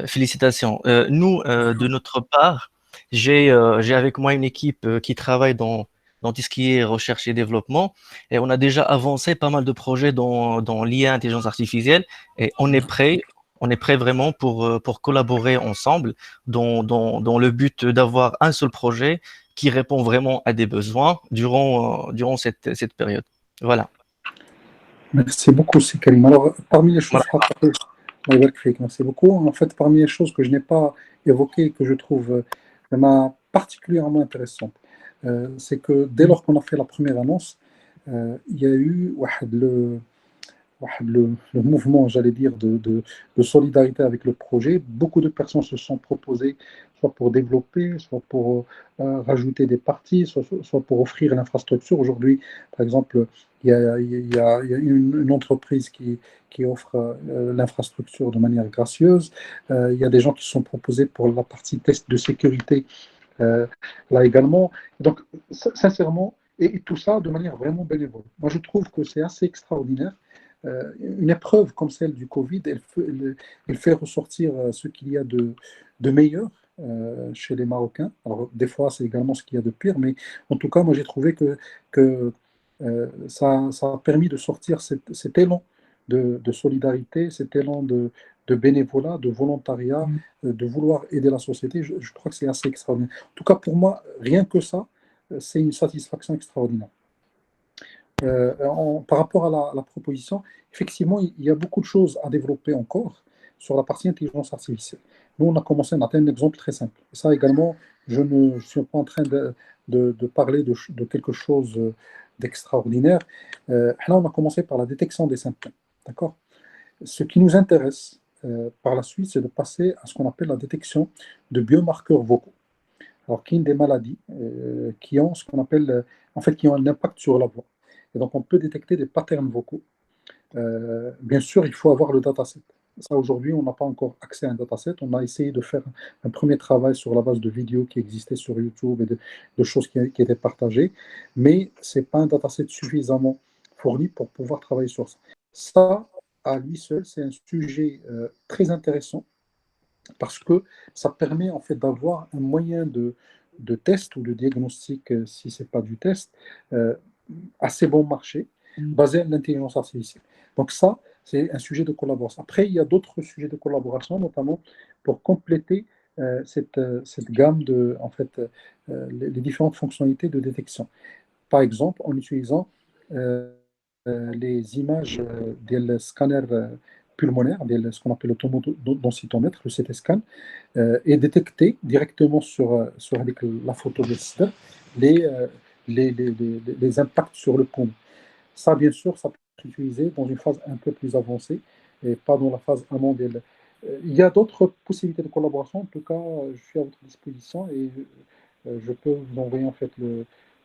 Félicitations. Nous, de notre part, j'ai avec moi une équipe qui travaille dans tout ce qui est recherche et développement, et on a déjà avancé pas mal de projets dans l'IA, intelligence artificielle, et on est prêt vraiment pour collaborer ensemble dans le but d'avoir un seul projet qui répond vraiment à des besoins durant cette période. Voilà. Merci beaucoup, c'est Karim. Alors, parmi les choses, merci beaucoup. En fait, parmi les choses que je n'ai pas évoquées, que je trouve particulièrement intéressantes, c'est que dès lors qu'on a fait la première annonce, il y a eu le mouvement, j'allais dire, de solidarité avec le projet. Beaucoup de personnes se sont proposées, soit pour développer, soit pour rajouter des parties, soit pour offrir l'infrastructure. Aujourd'hui, par exemple, il y a une entreprise qui offre l'infrastructure de manière gracieuse. Il y a des gens qui se sont proposés pour la partie test de sécurité là également. Donc, sincèrement, et tout ça de manière vraiment bénévole. Moi, je trouve que c'est assez extraordinaire. Une épreuve comme celle du Covid, elle fait ressortir ce qu'il y a de meilleur chez les Marocains. Alors, des fois, c'est également ce qu'il y a de pire, mais en tout cas, moi, j'ai trouvé que ça a permis de sortir cet élan de solidarité, cet élan de bénévolat, de volontariat, de vouloir aider la société. Je crois que c'est assez extraordinaire. En tout cas, pour moi, rien que ça, c'est une satisfaction extraordinaire. Par rapport à la proposition, effectivement, il y a beaucoup de choses à développer encore sur la partie intelligence artificielle. Nous, on a commencé, on a un exemple très simple. Ça également, je ne suis pas en train de parler de quelque chose d'extraordinaire. Là, on a commencé par la détection des symptômes. D'accord? Ce qui nous intéresse par la suite, c'est de passer à ce qu'on appelle la détection de biomarqueurs vocaux. Alors, qui sont des maladies qui ont ce qu'on appelle, en fait, qui ont un impact sur la voix. Et donc, on peut détecter des patterns vocaux. Bien sûr, il faut avoir le dataset. Ça, aujourd'hui, on n'a pas encore accès à un dataset. On a essayé de faire un premier travail sur la base de vidéos qui existaient sur YouTube et de choses qui étaient partagées. Mais ce n'est pas un dataset suffisamment fourni pour pouvoir travailler sur ça. Ça, à lui seul, c'est un sujet très intéressant parce que ça permet en fait d'avoir un moyen de test ou de diagnostic, si ce n'est pas du test, assez bon marché, basé sur l'intelligence artificielle. Donc ça, c'est un sujet de collaboration. Après, il y a d'autres sujets de collaboration, notamment pour compléter cette gamme de, en fait, les différentes fonctionnalités de détection. Par exemple, en utilisant les images des scanners pulmonaires, ce qu'on appelle l'autodensitomètre, le CT scan, et détecter directement sur avec la photo de sida les, euh, les impacts sur le poumon. Ça, bien sûr, ça peut être utilisé dans une phase un peu plus avancée et pas dans la phase amont. Il y a d'autres possibilités de collaboration. En tout cas, je suis à votre disposition et je peux vous envoyer en fait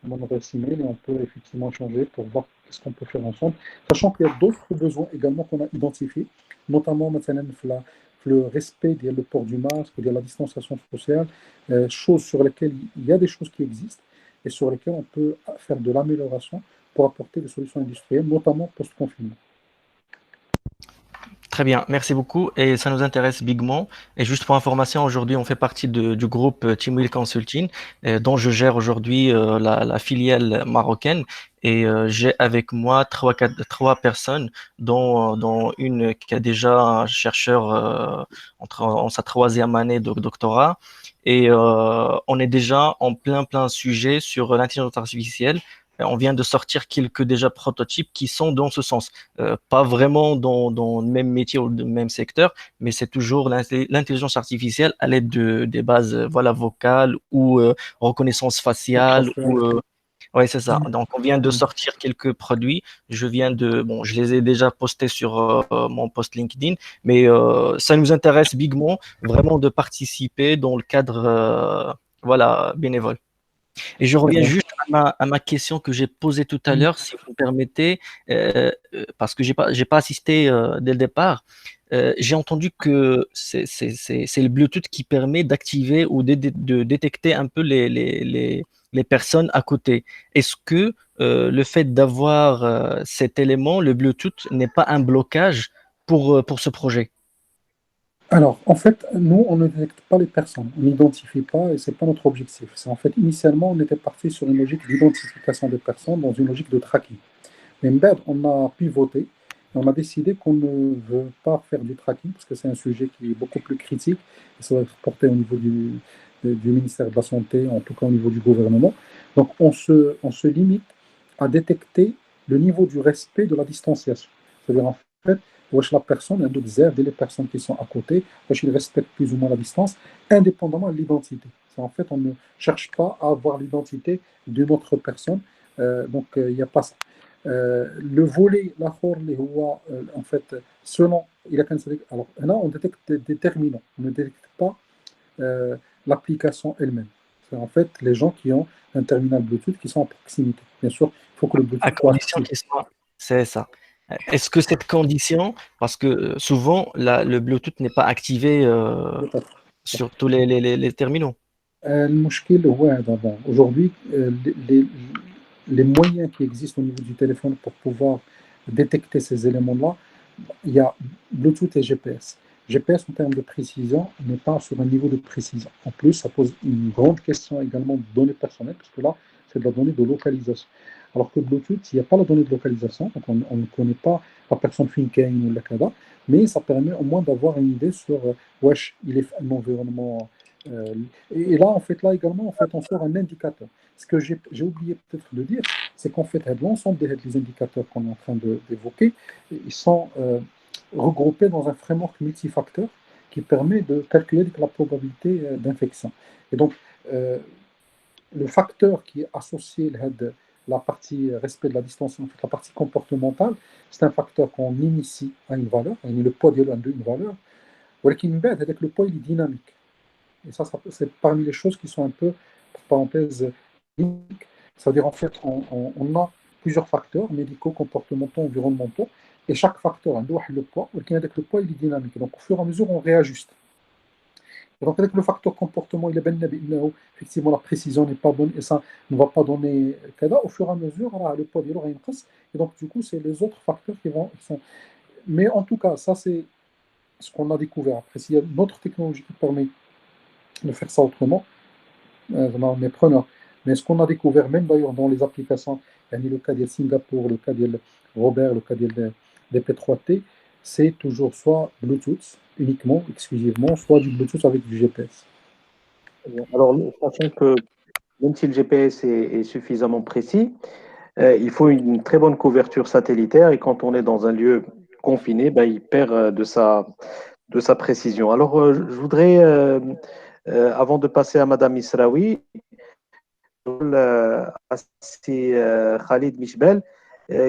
mon adresse email et on peut effectivement échanger pour voir ce qu'on peut faire ensemble. Sachant qu'il y a d'autres besoins également qu'on a identifiés, notamment maintenant le respect le port du masque, la distanciation sociale, choses sur lesquelles il y a des choses qui existent et sur lesquelles on peut faire de l'amélioration pour apporter des solutions industrielles, notamment post-confinement. Très bien, merci beaucoup. Et ça nous intéresse bigement. Et juste pour information, aujourd'hui, on fait partie du groupe Teamwheel Consulting, dont je gère aujourd'hui la filiale marocaine. Et j'ai avec moi trois personnes, dont une qui a déjà un chercheur en sa troisième année de doctorat. Et on est déjà en plein sujet sur l'intelligence artificielle. On vient de sortir quelques déjà prototypes qui sont dans ce sens. Pas vraiment dans le même métier ou le même secteur, mais c'est toujours l'intelligence artificielle à l'aide des bases voilà, vocales ou reconnaissance faciale. Ouais, c'est ça. Donc, on vient de sortir quelques produits. Je les ai déjà postés sur mon post LinkedIn, mais ça nous intéresse bigement vraiment de participer dans le cadre voilà, bénévole. Et je reviens juste à ma question que j'ai posée tout à l'heure, si vous me permettez, parce que j'ai pas assisté dès le départ. J'ai entendu que c'est le Bluetooth qui permet d'activer ou de détecter un peu les personnes à côté. Est-ce que le fait d'avoir cet élément, le Bluetooth, n'est pas un blocage pour ce projet? Alors, en fait, nous, on ne détecte pas les personnes, on n'identifie pas et ce n'est pas notre objectif. C'est en fait, initialement, on était parti sur une logique d'identification des personnes dans une logique de tracking. Mais Mbed, on a pivoté et on a décidé qu'on ne veut pas faire du tracking parce que c'est un sujet qui est beaucoup plus critique et ça va être porté au niveau du ministère de la Santé, en tout cas au niveau du gouvernement. Donc, on se limite à détecter le niveau du respect de la distanciation. C'est-à-dire, en fait, la personne, dès les personnes qui sont à côté, ils respectent plus ou moins la distance, indépendamment de l'identité. En fait, on ne cherche pas à avoir l'identité d'une autre personne, donc il n'y a pas ça. Le volet, en fait, selon, alors là, on détecte des terminaux, on ne détecte pas l'application elle-même. C'est en fait les gens qui ont un terminal Bluetooth qui sont à proximité. Bien sûr, il faut que le Bluetooth À soit condition actif. qu'il soit. C'est ça. Est-ce que cette condition, parce que souvent le Bluetooth n'est pas activé sur tous les terminaux. المشكل هو هذا. Bon, aujourd'hui, les moyens qui existent au niveau du téléphone pour pouvoir détecter ces éléments-là, il y a Bluetooth et GPS. GPS en termes de précision n'est pas sur un niveau de précision. En plus, ça pose une grande question également de données personnelles, parce que là, c'est de la donnée de localisation. Alors que Bluetooth, il n'y a pas la donnée de localisation, donc on ne connaît pas la personne Finken ou la CADA, mais ça permet au moins d'avoir une idée sur wesh, il est un environnement. euh, et là, en fait, là également, en fait, on sort un indicateur. Ce que j'ai oublié peut-être de dire, c'est qu'en fait, l'ensemble des indicateurs qu'on est en train d'évoquer, ils sont regroupés dans un framework multifacteur qui permet de calculer la probabilité d'infection. Et donc, euh, le facteur qui est associé à la partie respect de la distance, en fait, la partie comportementale, c'est un facteur qu'on initie à une valeur, le poids de une valeur, avec le poids il est dynamique. Et ça c'est parmi les choses qui sont un peu, par parenthèse, dynamiques. C'est-à-dire, en fait, on a plusieurs facteurs médicaux, comportementaux, environnementaux, et chaque facteur a le poids, avec le poids il est dynamique. Donc, au fur et à mesure, on réajuste. Et donc, avec le facteur comportement, il est effectivement la précision n'est pas bonne et ça ne va pas donner au fur et à mesure, le poids il aura une casse. Et donc, du coup, c'est les autres facteurs qui sont. Mais en tout cas, ça, c'est ce qu'on a découvert. Après, s'il y a une autre technologie qui permet de faire ça autrement, on est preneur. Mais ce qu'on a découvert, même d'ailleurs dans les applications, le cas de Singapour, le cas de Robert, le cas des P3T, c'est toujours soit Bluetooth uniquement, exclusivement, soit du Bluetooth avec du GPS. Alors, sachant que même si le GPS est suffisamment précis, il faut une très bonne couverture satellitaire et quand on est dans un lieu confiné, ben, il perd de sa précision. Alors, je voudrais, avant de passer à Madame Israoui, c'est Khalid Mishbel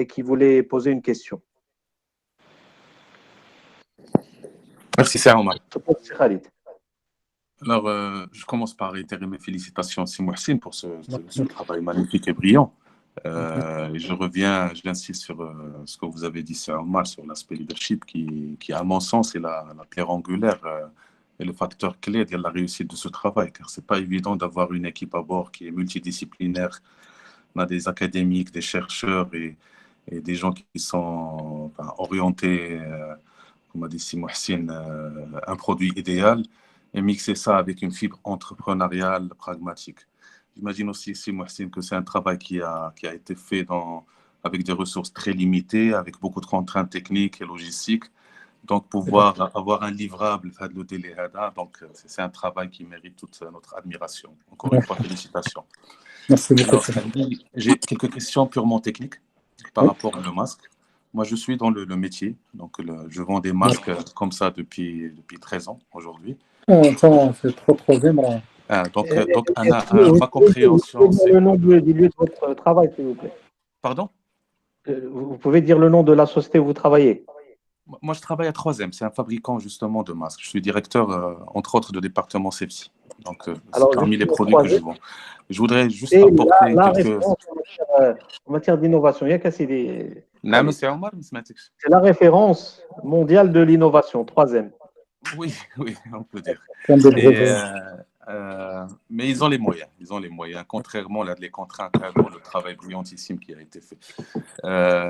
qui voulait poser une question. Merci, c'est Omar. C'est Khalid. Alors, je commence par réitérer mes félicitations à Mohsin pour ce travail magnifique et brillant. Et j'insiste sur ce que vous avez dit, c'est Omar, sur l'aspect leadership qui, à mon sens, est la pierre angulaire et le facteur clé de la réussite de ce travail, car c'est pas évident d'avoir une équipe à bord qui est multidisciplinaire. On a des académiques, des chercheurs et des gens qui sont orientés, comme a dit Mohsin, un produit idéal, et mixer ça avec une fibre entrepreneuriale pragmatique. J'imagine aussi, Mohsin, que c'est un travail qui a été fait avec des ressources très limitées, avec beaucoup de contraintes techniques et logistiques. Donc, pouvoir avoir un livrable, le délai, donc c'est un travail qui mérite toute notre admiration. Encore une fois, félicitations. Merci beaucoup. J'ai quelques questions purement techniques par rapport au masque. Moi, je suis dans le métier, donc je vends des masques comme ça depuis 13 ans aujourd'hui. C'est trop bien. Donc, ma compréhension, c'est le nom du lieu de votre travail, s'il vous plaît. Pardon? Vous pouvez dire le nom de la société où vous travaillez? Moi, je travaille à 3M. C'est un fabricant justement de masques. Je suis directeur, entre autres, de département safety. Donc, c'est parmi les produits que je vends. Je voudrais juste apporter quelques... En matière d'innovation, il y a cassé des... C'est la référence mondiale de l'innovation, 3M. Oui, on peut dire. Mais ils ont les moyens. Contrairement à les contraintes, le travail brillantissime qui a été fait.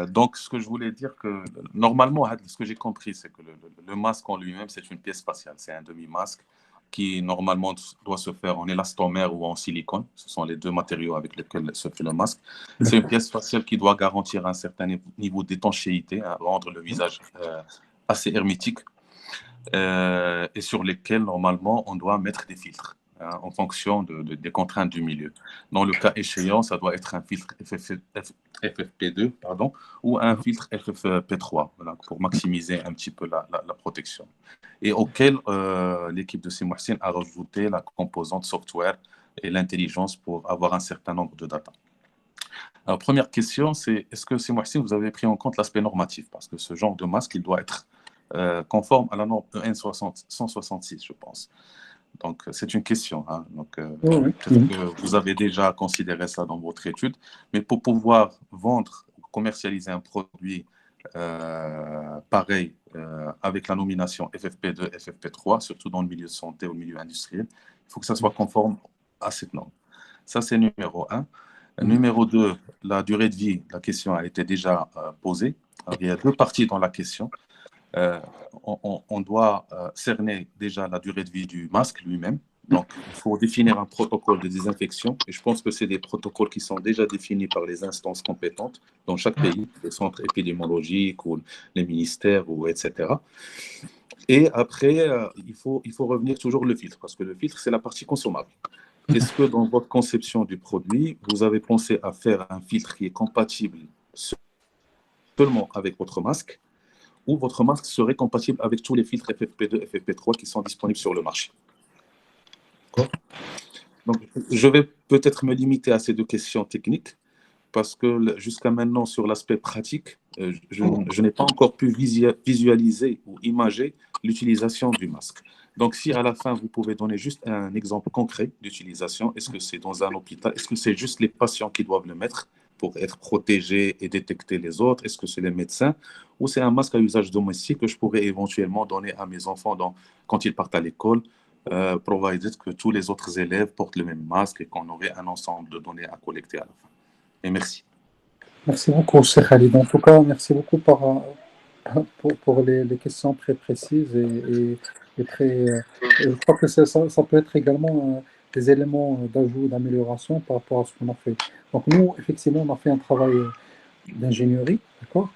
Donc, ce que je voulais dire, que normalement, ce que j'ai compris, c'est que le masque en lui-même, c'est une pièce spatiale. C'est un demi-masque qui, normalement, doit se faire en élastomère ou en silicone. Ce sont les deux matériaux avec lesquels se fait le masque. C'est une pièce spatiale qui doit garantir un certain niveau d'étanchéité, rendre le visage assez hermétique. Et sur lesquels, normalement, on doit mettre des filtres en fonction des contraintes du milieu. Dans le cas échéant, ça doit être un filtre FFP2 ou un filtre FFP3 pour maximiser un petit peu la protection. Et auquel l'équipe de Mohsin a rajouté la composante software et l'intelligence pour avoir un certain nombre de data. Alors, première question, c'est est-ce que Mohsin, vous avez pris en compte l'aspect normatif? Parce que ce genre de masque, il doit être conforme à la norme EN 166, je pense. Donc, c'est une question. Donc, peut-être que vous avez déjà considéré ça dans votre étude, mais pour pouvoir vendre, commercialiser un produit pareil, avec la nomination FFP2, FFP3, surtout dans le milieu de santé ou le milieu industriel, il faut que ça soit conforme à cette norme. Ça, c'est numéro 1. Numéro 2, la durée de vie, la question a été déjà posée. Alors, il y a deux parties dans la question. On doit cerner déjà la durée de vie du masque lui-même. Donc, il faut définir un protocole de désinfection. Et je pense que c'est des protocoles qui sont déjà définis par les instances compétentes dans chaque pays, les centres épidémiologiques ou les ministères, etc. Et après, il faut revenir toujours le filtre, parce que le filtre, c'est la partie consommable. Est-ce que dans votre conception du produit, vous avez pensé à faire un filtre qui est compatible seulement avec votre masque, ou votre masque serait compatible avec tous les filtres FFP2, FFP3 qui sont disponibles sur le marché? Donc, je vais peut-être me limiter à ces deux questions techniques, parce que jusqu'à maintenant, sur l'aspect pratique, je n'ai pas encore pu visualiser ou imager l'utilisation du masque. Donc, si à la fin, vous pouvez donner juste un exemple concret d'utilisation, est-ce que c'est dans un hôpital? Est-ce que c'est juste les patients qui doivent le mettre pour être protégés et détecter les autres? Est-ce que c'est les médecins? Ou c'est un masque à usage domestique que je pourrais éventuellement donner à mes enfants quand ils partent à l'école, provided que tous les autres élèves portent le même masque et qu'on aurait un ensemble de données à collecter à la fin. Et merci. Merci beaucoup, Cheikh Khalid. En tout cas, merci beaucoup pour les questions très précises et très. Je crois que ça peut être également des éléments d'ajout, d'amélioration par rapport à ce qu'on a fait. Donc nous, effectivement, on a fait un travail d'ingénierie, d'accord,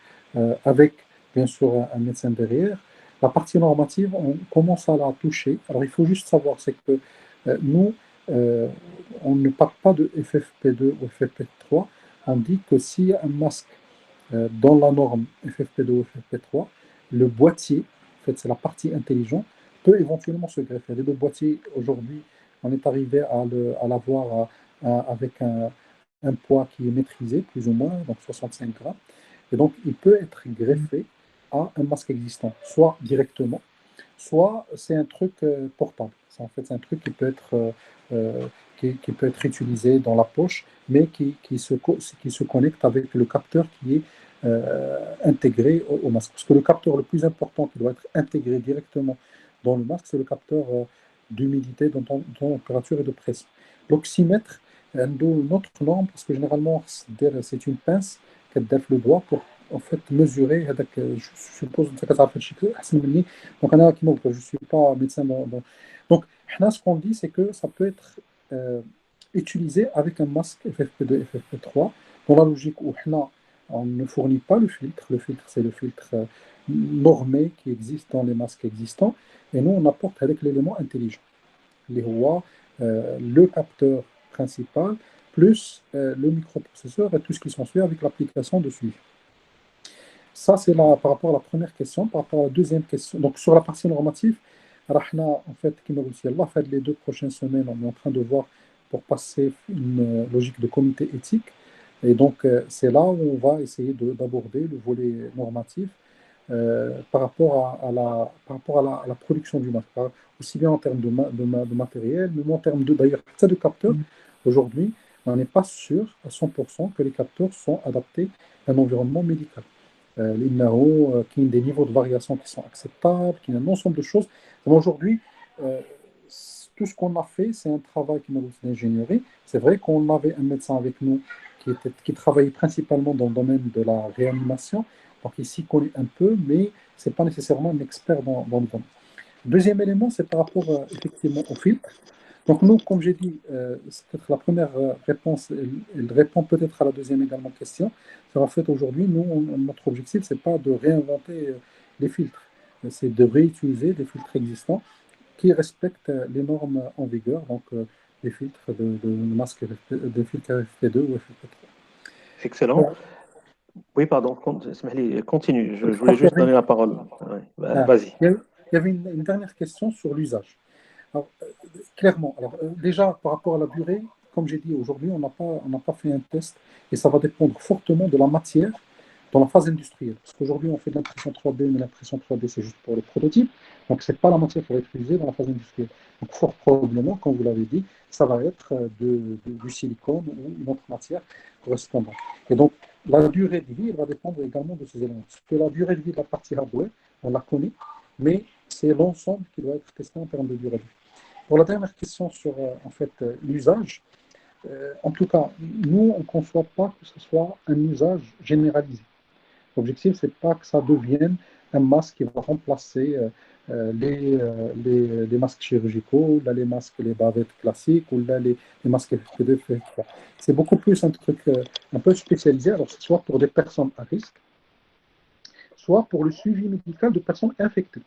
avec bien sûr un médecin derrière. La partie normative, on commence à la toucher. Alors il faut juste savoir, c'est que nous, on ne parle pas de FFP2 ou FFP3, on dit que si un masque dans la norme FFP2 ou FFP3, le boîtier, en fait c'est la partie intelligente, peut éventuellement se greffer. Les deux boîtiers, aujourd'hui, on est arrivé à l'avoir avec un poids qui est maîtrisé, plus ou moins, donc 65 grammes. Et donc, il peut être greffé à un masque existant, soit directement, soit c'est un truc portable. En fait, c'est un truc qui peut être, qui peut être utilisé dans la poche, mais qui se connecte avec le capteur qui est intégré au masque. Parce que le capteur le plus important qui doit être intégré directement dans le masque, c'est le capteur d'humidité, de température et de pression. L'oxymètre, une autre norme, parce que généralement, c'est une pince qui donne le doigt pour en fait mesurer. Je suppose que ça fait donc je ne suis pas médecin. Donc, ce qu'on dit, c'est que ça peut être utilisé avec un masque FFP2, FFP3, dans la logique où on ne fournit pas le filtre. Le filtre, c'est le filtre normé qui existe dans les masques existants. Et nous, on apporte avec l'élément intelligent. Le capteur principal, plus le microprocesseur et tout ce qui s'ensuit avec l'application de suivi. Ça, c'est par rapport à la première question. Par rapport à la deuxième question, donc sur la partie normative, en fait, les 2 prochaines semaines, on est en train de voir pour passer une logique de comité éthique. Et donc, c'est là où on va essayer d'aborder le volet normatif par rapport à la production du masque, aussi bien en termes de matériel, mais en termes d'ailleurs de capteurs. Aujourd'hui, on n'est pas sûr à 100% que les capteurs sont adaptés à un environnement médical. Qui ont des niveaux de variation qui sont acceptables, qui ont un ensemble de choses. Aujourd'hui, tout ce qu'on a fait, c'est un travail d'ingénierie. C'est vrai qu'on avait un médecin avec nous qui travaillait principalement dans le domaine de la réanimation, donc il s'y connaît un peu, mais ce n'est pas nécessairement un expert dans le domaine. Deuxième élément, c'est par rapport effectivement au filtre. Donc nous, comme j'ai dit, c'est peut-être la première réponse, elle répond peut-être à la deuxième également question. C'est en fait aujourd'hui, notre objectif, c'est pas de réinventer les filtres, c'est de réutiliser des filtres existants qui respectent les normes en vigueur, donc les filtres de masques, des filtres FFP2 ou FFP3. Excellent. Oui, pardon, continue. Je voulais juste donner la parole. Ouais. Vas-y. Il y avait une dernière question sur l'usage. Alors, clairement, déjà par rapport à la durée, comme j'ai dit aujourd'hui, on n'a pas fait un test et ça va dépendre fortement de la matière dans la phase industrielle. Parce qu'aujourd'hui, on fait de l'impression 3D, mais l'impression 3D, c'est juste pour les prototypes. Donc, ce n'est pas la matière qui va être utilisée dans la phase industrielle. Donc, fort probablement, comme vous l'avez dit, ça va être du silicone ou une autre matière correspondante. Et donc, la durée de vie, elle va dépendre également de ces éléments. Parce que la durée de vie de la partie hardware, on la connaît, mais c'est l'ensemble qui doit être testé en termes de durée de vie. Pour la dernière question sur l'usage, en tout cas, nous, on ne conçoit pas que ce soit un usage généralisé. L'objectif, ce n'est pas que ça devienne un masque qui va remplacer les masques chirurgicaux, là, les masques, les bavettes classiques, ou là, les masques FFP2, FFP3. C'est beaucoup plus un truc un peu spécialisé, alors soit pour des personnes à risque, soit pour le suivi médical de personnes infectées.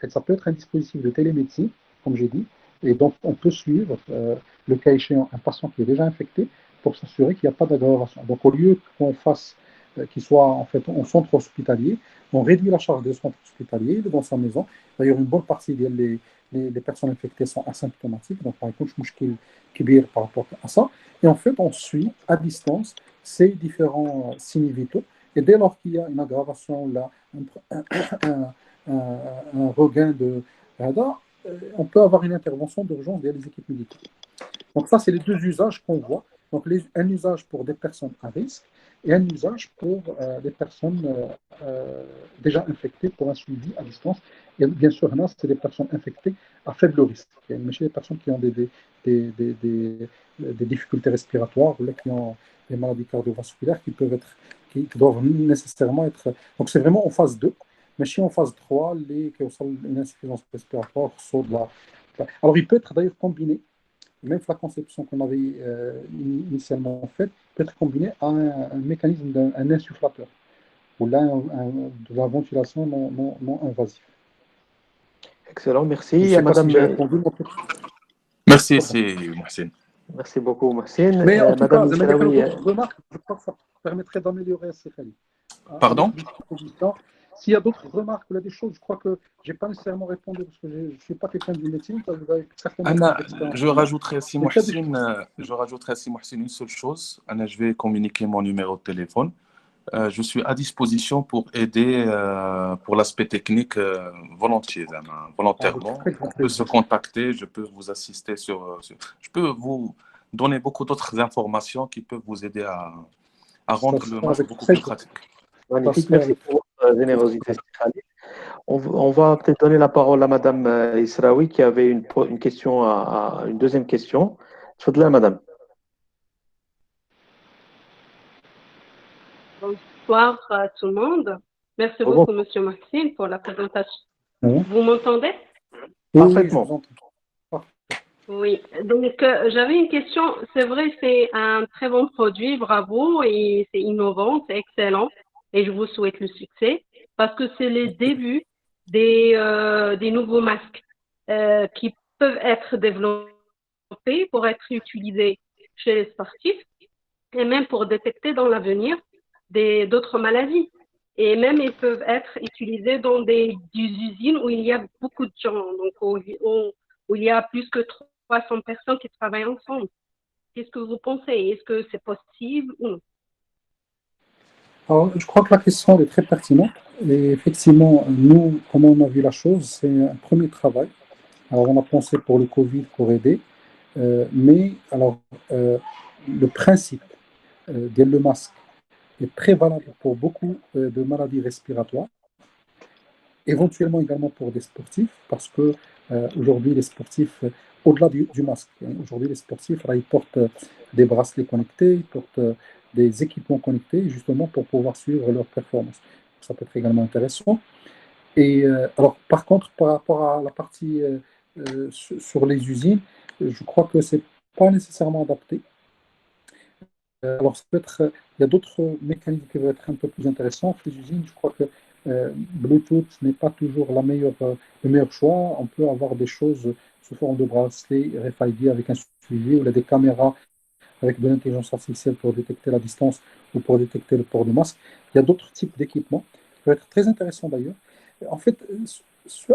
Ça peut être un dispositif de télémédecine, comme j'ai dit, et donc on peut suivre, le cas échéant, un patient qui est déjà infecté pour s'assurer qu'il n'y a pas d'aggravation. Donc au lieu qu'on fasse qu'il soit en fait en centre hospitalier, on réduit la charge des centres hospitaliers dans sa maison. D'ailleurs, une bonne partie des personnes infectées sont asymptomatiques, donc par exemple, je me par rapport à ça. Et en fait, on suit à distance ces différents signes vitaux. Et dès lors qu'il y a une aggravation, là, un regain de radar, on peut avoir une intervention d'urgence via les équipes médicales. Donc ça, c'est les deux usages qu'on voit. Donc un usage pour des personnes à risque et un usage pour des personnes déjà infectées pour un suivi à distance. Et bien sûr, là, c'est des personnes infectées à faible risque. Mais chez les personnes qui ont des difficultés respiratoires ou là, qui ont des maladies cardiovasculaires qui doivent nécessairement être... Donc c'est vraiment en phase 2. Mais si en phase 3, qui ont une insuffisance respiratoire, alors il peut être d'ailleurs combiné. Même la conception qu'on avait initialement faite peut être combinée à un mécanisme d'un insufflateur, ou là, de la ventilation non invasive. Excellent, merci. Je ne sais pas si j'ai répondu. Merci, c'est Mohsen. Merci beaucoup, Mohsin. Mais en tout Madame cas, il y a Misraoui, d'autres remarques, je crois que ça permettrait d'améliorer ces Khalid. Pardon? Avec des propositions. S'il y a d'autres remarques ou des choses, je crois que je n'ai pas nécessairement répondu parce que je ne suis pas quelqu'un du métier, vous avez certainement plus Anna, d'expérience. je rajouterai si Mais s'il y a des Mohsin, une seule chose. Anna, je vais communiquer mon numéro de téléphone. Je suis à disposition pour aider pour l'aspect technique volontiers, Anna, volontairement. avec très grand On peut se plaisir. contacter, je peux vous assister je peux vous donner beaucoup d'autres informations qui peuvent vous aider à rendre le masque beaucoup plus pratique. magnifique, merci pour votre générosité, Khalid. On va peut-être donner la parole à Madame Israoui qui avait une question, une deuxième question. Tfadla, Madame. Bonsoir à tout le monde. Merci beaucoup, Monsieur Maxime, pour la présentation. Vous m'entendez? Parfaitement. Oui, je vous entends. Oui, donc j'avais une question. C'est vrai, c'est un très bon produit, bravo, et c'est innovant, c'est excellent, et je vous souhaite le succès parce que c'est les débuts des nouveaux masques qui peuvent être développés pour être utilisés chez les sportifs et même pour détecter dans l'avenir d'autres maladies. Et même ils peuvent être utilisés dans des usines où il y a beaucoup de gens, donc où il y a plus que 300 personnes qui travaillent ensemble. Qu'est-ce que vous pensez? Est-ce que c'est possible ou non? Alors, je crois que la question est très pertinente. Et effectivement, nous, comment on a vu la chose, c'est un premier travail. Alors, on a pensé pour le Covid pour aider, mais alors, le principe le masque est très valable pour beaucoup de maladies respiratoires, éventuellement également pour des sportifs, parce que aujourd'hui, les sportifs, au-delà du masque, aujourd'hui, les sportifs, là, ils portent des bracelets connectés, ils portent des équipements connectés, justement pour pouvoir suivre leur performance. Ça peut être également intéressant. Et alors, par contre, par rapport à la partie sur les usines, je crois que c'est pas nécessairement adapté. Alors, ça peut être, il y a d'autres mécanismes qui vont être un peu plus intéressants. Les usines, je crois que Bluetooth n'est pas toujours le meilleur choix. On peut avoir des choses sous forme de bracelet RFID avec un suivi ou des caméras avec de l'intelligence artificielle pour détecter la distance ou pour détecter le port de masque. Il y a d'autres types d'équipements qui peuvent être très intéressants d'ailleurs. En fait, je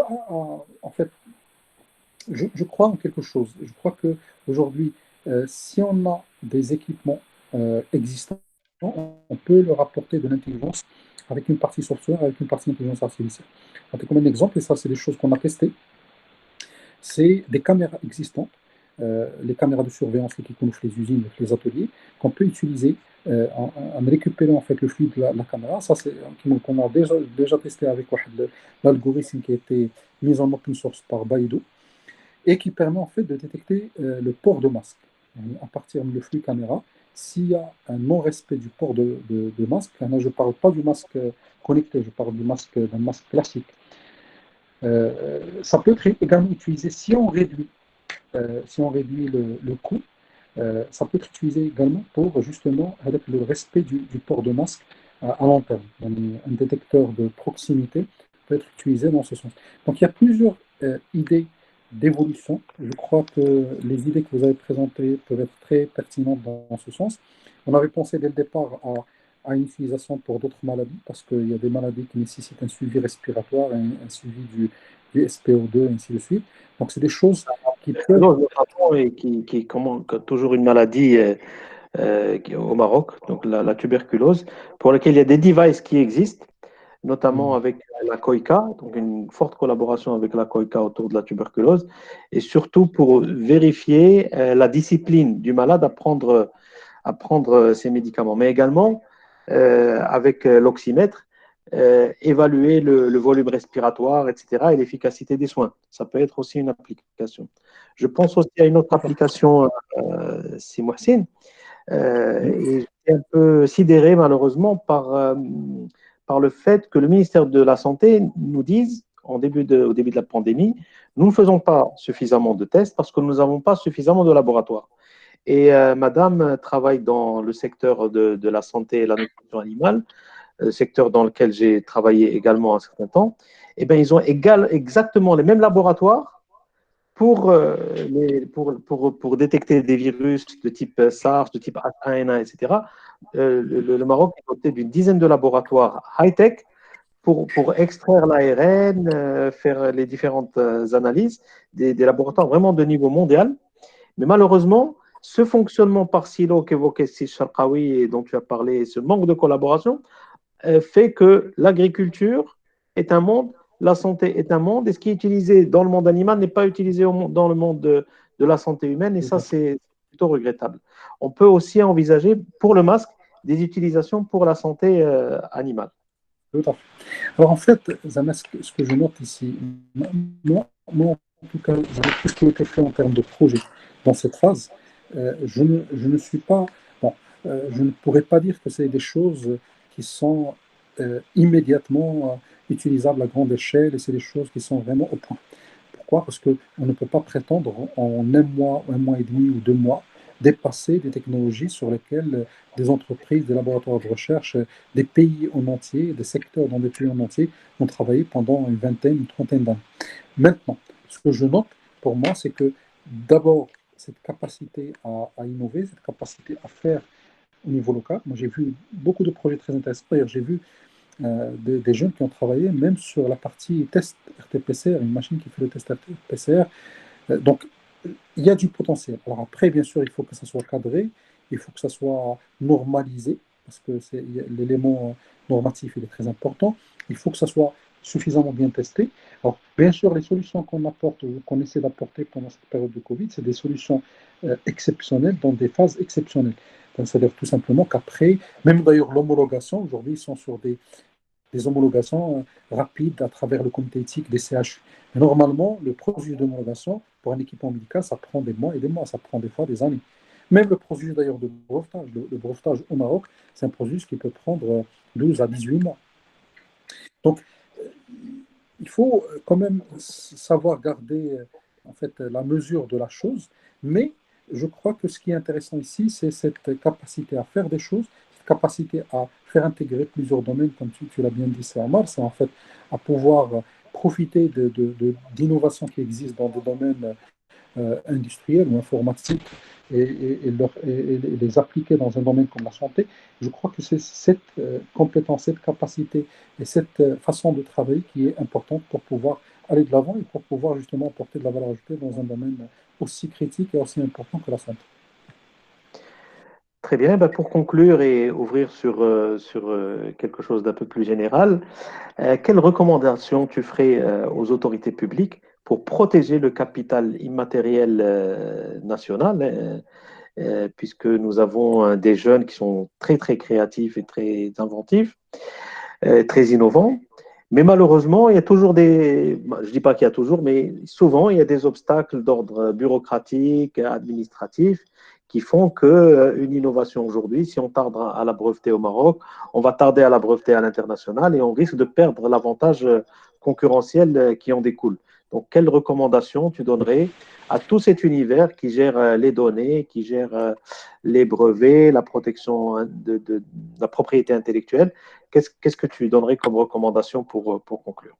crois en quelque chose. Je crois qu'aujourd'hui, si on a des équipements existants, on peut leur apporter de l'intelligence avec une partie software, avec une partie intelligence artificielle. Comme un exemple, et ça, c'est des choses qu'on a testées, c'est des caméras existantes, les caméras de surveillance qui couvrent les usines, les ateliers, qu'on peut utiliser en récupérant en fait, le flux de la caméra. Ça, c'est qu'on a déjà testé avec l'algorithme qui a été mis en open source par Baidu et qui permet en fait de détecter le port de masque. À partir du flux caméra, s'il y a un non-respect du port de masque, là je ne parle pas du masque connecté, je parle d'un masque classique. Ça peut être également utilisé si on réduit le coût. Ça peut être utilisé également pour justement avec le respect du port de masque à long terme. Un détecteur de proximité peut être utilisé dans ce sens. Donc il y a plusieurs idées d'évolution. Je crois que les idées que vous avez présentées peuvent être très pertinentes dans ce sens. On avait pensé dès le départ à une utilisation pour d'autres maladies, parce qu'il y a des maladies qui nécessitent un suivi respiratoire, un suivi du SPO2, et ainsi de suite. Donc, c'est des choses qui peuvent... Et qui toujours une maladie au Maroc, donc la tuberculose, pour laquelle il y a des devices qui existent, notamment avec la COICA, donc une forte collaboration avec la COICA autour de la tuberculose, et surtout pour vérifier la discipline du malade à prendre ces médicaments, mais également avec l'oxymètre, évaluer le volume respiratoire, etc., et l'efficacité des soins. Ça peut être aussi une application. Je pense aussi à une autre application, c'est Mohsin, et j'étais un peu sidéré malheureusement par le fait que le ministère de la Santé nous dise, au début de la pandémie, nous ne faisons pas suffisamment de tests parce que nous n'avons pas suffisamment de laboratoires. Et Madame travaille dans le secteur de la santé et la nutrition animale, secteur dans lequel j'ai travaillé également un certain temps. Eh bien, ils ont exactement les mêmes laboratoires pour détecter des virus de type SARS, de type H1N1, etc., le Maroc est doté d'une dizaine de laboratoires high-tech pour extraire l'ARN, faire les différentes analyses, des laboratoires vraiment de niveau mondial. Mais malheureusement, ce fonctionnement par silo qu'évoquait Steve Sharqawi et dont tu as parlé, ce manque de collaboration, fait que l'agriculture est un monde, la santé est un monde, et ce qui est utilisé dans le monde animal n'est pas utilisé dans le monde de la santé humaine, et ça, c'est plutôt regrettable. On peut aussi envisager pour le masque des utilisations pour la santé animale. Tout à fait. Alors en fait, Zama, ce que je note ici, moi, en tout cas, tout ce qui a été fait en termes de projet dans cette phase, je ne suis pas, bon, je ne pourrais pas dire que c'est des choses qui sont immédiatement utilisables à grande échelle et c'est des choses qui sont vraiment au point. Pourquoi? Parce qu'on ne peut pas prétendre en un mois et demi ou 2 mois, dépasser des technologies sur lesquelles des entreprises, des laboratoires de recherche, des pays en entier, des secteurs dans des pays en entier ont travaillé pendant une vingtaine, une trentaine d'années. Maintenant, ce que je note pour moi, c'est que d'abord, cette capacité à innover, cette capacité à faire au niveau local. Moi, j'ai vu beaucoup de projets très intéressants. D'ailleurs, j'ai vu des jeunes qui ont travaillé même sur la partie test RT-PCR, une machine qui fait le test RT-PCR. Donc, il y a du potentiel. Alors après, bien sûr, il faut que ça soit cadré, il faut que ça soit normalisé, parce que l'élément normatif, il est très important. Il faut que ça soit suffisamment bien testé. Alors, bien sûr, les solutions qu'on apporte, qu'on essaie d'apporter pendant cette période de Covid, c'est des solutions exceptionnelles dans des phases exceptionnelles. C'est-à-dire tout simplement qu'après, même d'ailleurs l'homologation, aujourd'hui, ils sont sur des homologations rapides à travers le comité éthique des CHU. Mais normalement, le processus d'homologation pour un équipement médical, ça prend des mois et des mois, ça prend des fois des années. Même le processus d'ailleurs de brevetage, le brevetage au Maroc, c'est un processus qui peut prendre 12 à 18 mois. Donc, il faut quand même savoir garder en fait, la mesure de la chose, mais je crois que ce qui est intéressant ici, c'est cette capacité à faire des choses, cette capacité à faire intégrer plusieurs domaines, comme tu l'as bien dit, c'est Amar, c'est en fait à pouvoir profiter d'innovations qui existent dans des domaines industriels ou informatiques et les appliquer dans un domaine comme la santé. Je crois que c'est cette compétence, cette capacité et cette façon de travailler qui est importante pour pouvoir aller de l'avant et pour pouvoir justement apporter de la valeur ajoutée dans un domaine aussi critique et aussi important que la santé. Très bien. Ben, pour conclure et ouvrir sur quelque chose d'un peu plus général, quelles recommandations tu ferais aux autorités publiques pour protéger le capital immatériel national, puisque nous avons des jeunes qui sont très, très créatifs et très inventifs, très innovants. Mais malheureusement, il y a toujours je ne dis pas qu'il y a toujours, mais souvent, il y a des obstacles d'ordre bureaucratique, administratif, qui font qu'une innovation aujourd'hui, si on tarde à la breveter au Maroc, on va tarder à la breveter à l'international et on risque de perdre l'avantage concurrentiel qui en découle. Donc, quelles recommandations tu donnerais à tout cet univers qui gère les données, qui gère les brevets, la protection de la propriété intellectuelle? Qu'est-ce que tu donnerais comme recommandation pour conclure?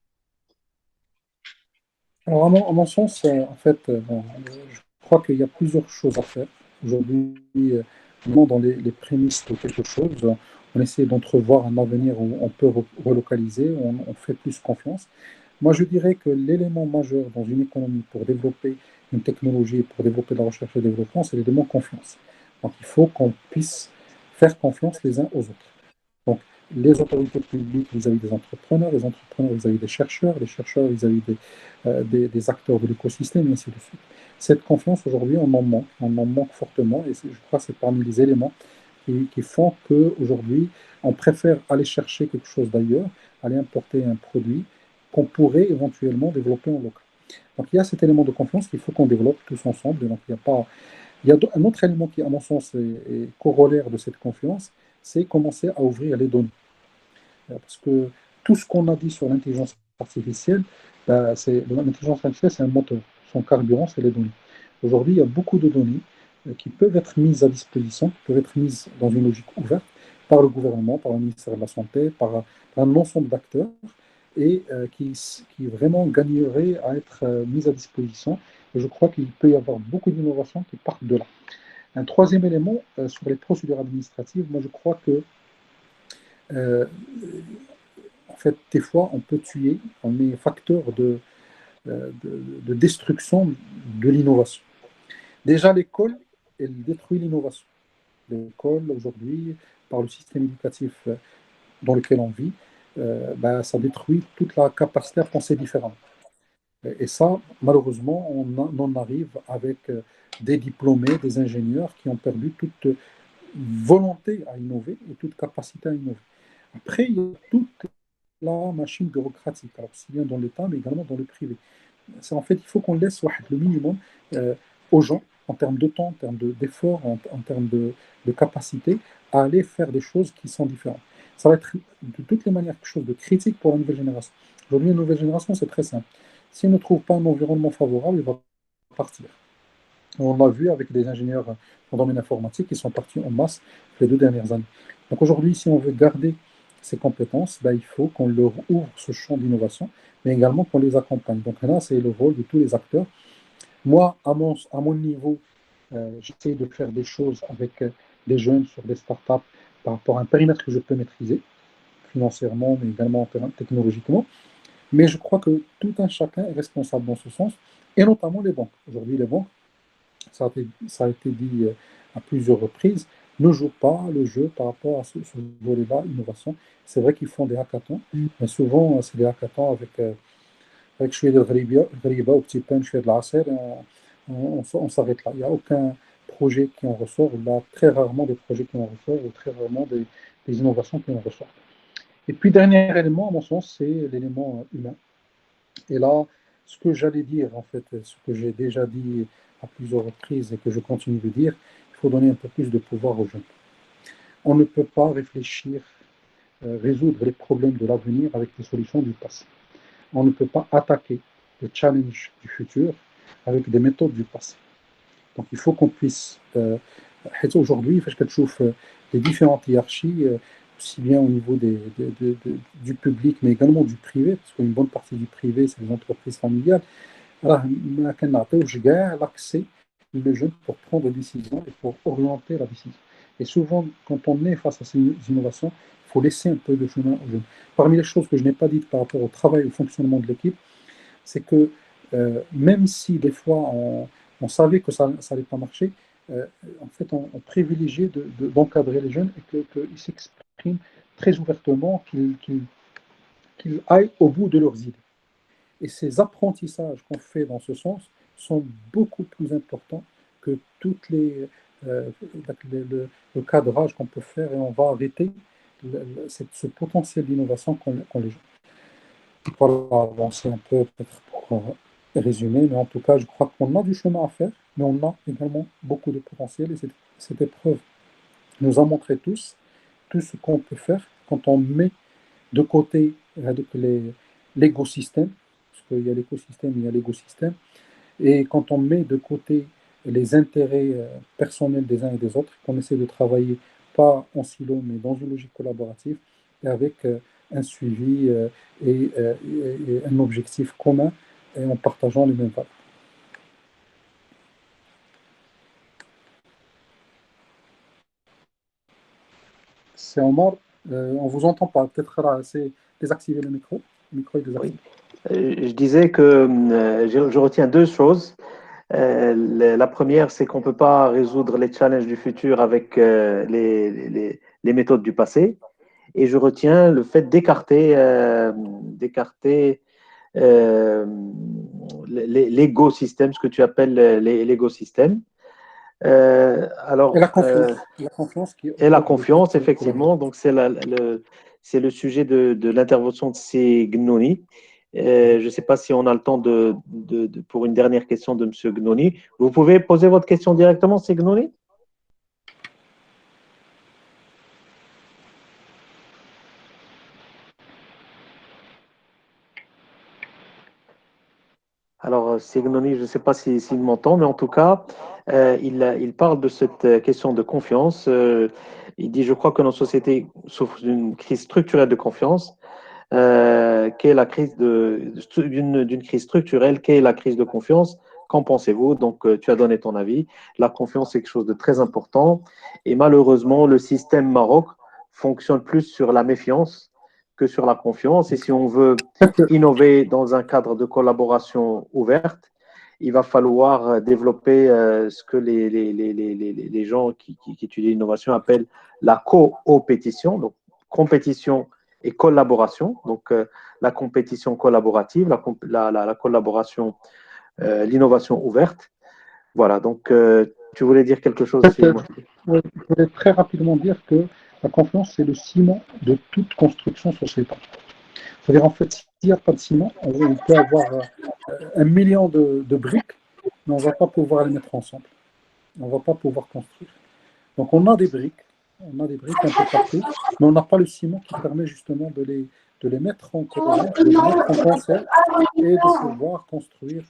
Alors, à mon sens, en fait, bon, je crois qu'il y a plusieurs choses à faire. Aujourd'hui, vraiment dans les prémices de quelque chose, on essaie d'entrevoir un avenir où on peut relocaliser, on fait plus confiance. Moi, je dirais que l'élément majeur dans une économie pour développer une technologie, pour développer la recherche et le développement, c'est l'élément confiance. Donc, il faut qu'on puisse faire confiance les uns aux autres. Donc, les autorités publiques vis-à-vis des entrepreneurs, les entrepreneurs vis-à-vis des chercheurs, les chercheurs vis-à-vis des acteurs de l'écosystème, et ainsi de suite. Cette confiance, aujourd'hui, on en manque fortement, et je crois que c'est parmi les éléments qui font qu'aujourd'hui, on préfère aller chercher quelque chose d'ailleurs, aller importer un produit qu'on pourrait éventuellement développer en local. Donc, il y a cet élément de confiance qu'il faut qu'on développe tous ensemble. Et donc, il y a un autre élément qui, à mon sens, est corollaire de cette confiance, c'est commencer à ouvrir les données. Parce que tout ce qu'on a dit sur l'intelligence artificielle, l'intelligence artificielle, c'est un moteur. Son carburant, c'est les données. Aujourd'hui, il y a beaucoup de données qui peuvent être mises à disposition, qui peuvent être mises dans une logique ouverte par le gouvernement, par le ministère de la Santé, par un ensemble d'acteurs, et qui vraiment gagneraient à être mises à disposition Et je crois qu'il peut y avoir beaucoup d'innovations qui partent de là. Un troisième élément sur les procédures administratives, moi je crois que euh, en fait, des fois, on peut tuer, on est facteur de destruction de l'innovation. Déjà, l'école, elle détruit l'innovation. L'école, aujourd'hui, par le système éducatif dans lequel on vit, ça détruit toute la capacité à penser différemment. Et ça, malheureusement, on en arrive avec des diplômés, des ingénieurs qui ont perdu toute volonté à innover et toute capacité à innover. Après, il y a toute la machine bureaucratique, alors aussi bien dans l'État, mais également dans le privé. En fait, il faut qu'on laisse le minimum euh, aux gens, en termes de temps, en termes d'effort, en termes de capacité, à aller faire des choses qui sont différentes. Ça va être de toutes les manières quelque chose de critique pour la nouvelle génération. Aujourd'hui, la nouvelle génération, c'est très simple. S'il ne trouve pas un environnement favorable, il va partir. On l'a vu avec des ingénieurs dans le domaine informatique qui sont partis en masse les 2 dernières années. Donc aujourd'hui, si on veut garder ces compétences, il faut qu'on leur ouvre ce champ d'innovation, mais également qu'on les accompagne. Donc là, c'est le rôle de tous les acteurs. Moi, à mon niveau, j'essaie de faire des choses avec des jeunes sur des startups par rapport à un périmètre que je peux maîtriser, financièrement, mais également technologiquement. Mais je crois que tout un chacun est responsable dans ce sens, et notamment les banques. Aujourd'hui, les banques, ça a été dit à plusieurs reprises, ne jouent pas le jeu par rapport à ce volet-là, innovation. C'est vrai qu'ils font des hackathons, mais souvent, c'est des hackathons avec شوية de غريبة ou petit pain, شوية de العصير, et on s'arrête là. Il n'y a aucun projet qui en ressort, il y a très rarement des projets qui en ressortent, ou très rarement des innovations qui en ressortent. Et puis, dernier élément, à mon sens, c'est l'élément humain. Et là, ce que j'allais dire, en fait, ce que j'ai déjà dit à plusieurs reprises et que je continue de dire, il faut donner un peu plus de pouvoir aux jeunes. On ne peut pas réfléchir, résoudre les problèmes de l'avenir avec les solutions du passé. On ne peut pas attaquer le challenge du futur avec des méthodes du passé. Donc il faut qu'on puisse, aujourd'hui, les différentes hiérarchies, aussi bien au niveau du public, mais également du privé, parce qu'une bonne partie du privé, c'est les entreprises familiales, l'accès des jeunes pour prendre des décisions et pour orienter la décision. Et souvent, quand on est face à ces innovations, il faut laisser un peu de chemin aux jeunes. Parmi les choses que je n'ai pas dites par rapport au travail, au fonctionnement de l'équipe, c'est que même si des fois on savait que ça n'allait pas marcher, en fait, on privilégiait d'encadrer les jeunes et qu'ils s'expriment très ouvertement, qu'ils aillent au bout de leurs idées. Et ces apprentissages qu'on fait dans ce sens sont beaucoup plus importants que toutes le cadrage qu'on peut faire, et on va arrêter ce potentiel d'innovation qu'ont les gens. Voilà, avancer un peu peut-être pour résumer, mais en tout cas, je crois qu'on a du chemin à faire, mais on a également beaucoup de potentiel, et cette épreuve nous a montré tout ce qu'on peut faire quand on met de côté l'écosystème, parce qu'il y a l'écosystème, il y a l'écosystème, et quand on met de côté les intérêts personnels des uns et des autres, qu'on essaie de travailler pas en silo, mais dans une logique collaborative, et avec un suivi et un objectif commun, et en partageant les mêmes valeurs. C'est Omar, on vous entend pas, peut-être là, c'est désactiver le micro est désactivé. Oui. Je disais que je retiens deux choses. La première, c'est qu'on ne peut pas résoudre les challenges du futur avec les méthodes du passé. Et je retiens le fait d'écarter l'écosystème, ce que tu appelles l'écosystème. Et la confiance. Et la confiance, effectivement. Donc, c'est le sujet de l'intervention de Gnoni. Je ne sais pas si on a le temps pour une dernière question de M. Gnoni. Vous pouvez poser votre question directement, Gnoni? Alors, Gnoni, je ne sais pas s'il m'entend, mais en tout cas, il parle de cette question de confiance. Il dit, je crois que notre société souffre d'une crise structurelle de confiance. Qu'est la crise d'une crise structurelle, qu'est la crise de confiance Qu'en pensez-vous? Donc, tu as donné ton avis. La confiance, c'est quelque chose de très important. Et malheureusement, le système Maroc fonctionne plus sur la méfiance que sur la confiance. Et si on veut innover dans un cadre de collaboration ouverte, il va falloir développer ce que les gens qui étudient l'innovation appellent la co-opétition, donc compétition et collaboration. Donc, la compétition collaborative, la collaboration, l'innovation ouverte. Voilà, donc tu voulais dire quelque chose, fait, Cyril? je voulais très rapidement dire que la confiance, c'est le ciment de toute construction sociétale. C'est-à-dire, en fait, s'il n'y a pas de ciment, on peut avoir 1 million de briques, mais on ne va pas pouvoir les mettre ensemble. On ne va pas pouvoir construire. Donc, on a des briques un peu partout, mais on n'a pas le ciment qui permet justement de les mettre en cohérence, de les mettre en concert et de pouvoir construire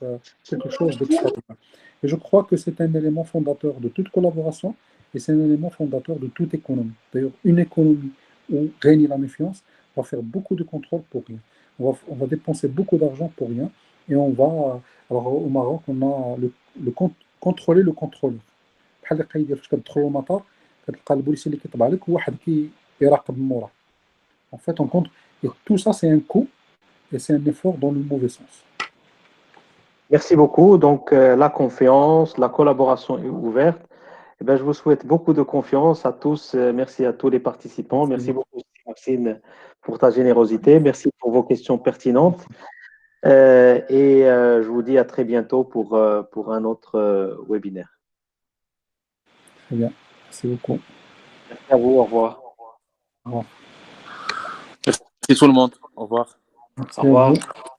quelque chose d'extraordinaire. Et je crois que c'est un élément fondateur de toute collaboration et c'est un élément fondateur de toute économie. D'ailleurs, une économie où règne la méfiance va faire beaucoup de contrôles pour rien. On va dépenser beaucoup d'argent pour rien et on va. Alors, au Maroc, on a contrôler le contrôleur. بحال اللي كيدير فاش كتدخل للمطار كتلقى البوليسي اللي كيطبع لك وواحد كيراقب من موراه. En fait, on compte. Et tout ça, c'est un coût et c'est un effort dans le mauvais sens. Merci beaucoup. Donc, la confiance, la collaboration est ouverte. Eh ben, je vous souhaite beaucoup de confiance à tous. Merci à tous les participants. Merci beaucoup, Maxime, pour ta générosité. Merci pour vos questions pertinentes. Je vous dis à très bientôt pour un autre webinaire. Très bien. Merci beaucoup. Merci à vous. Au revoir. Au revoir. Merci tout le monde. Au revoir. Merci Au revoir. à vous.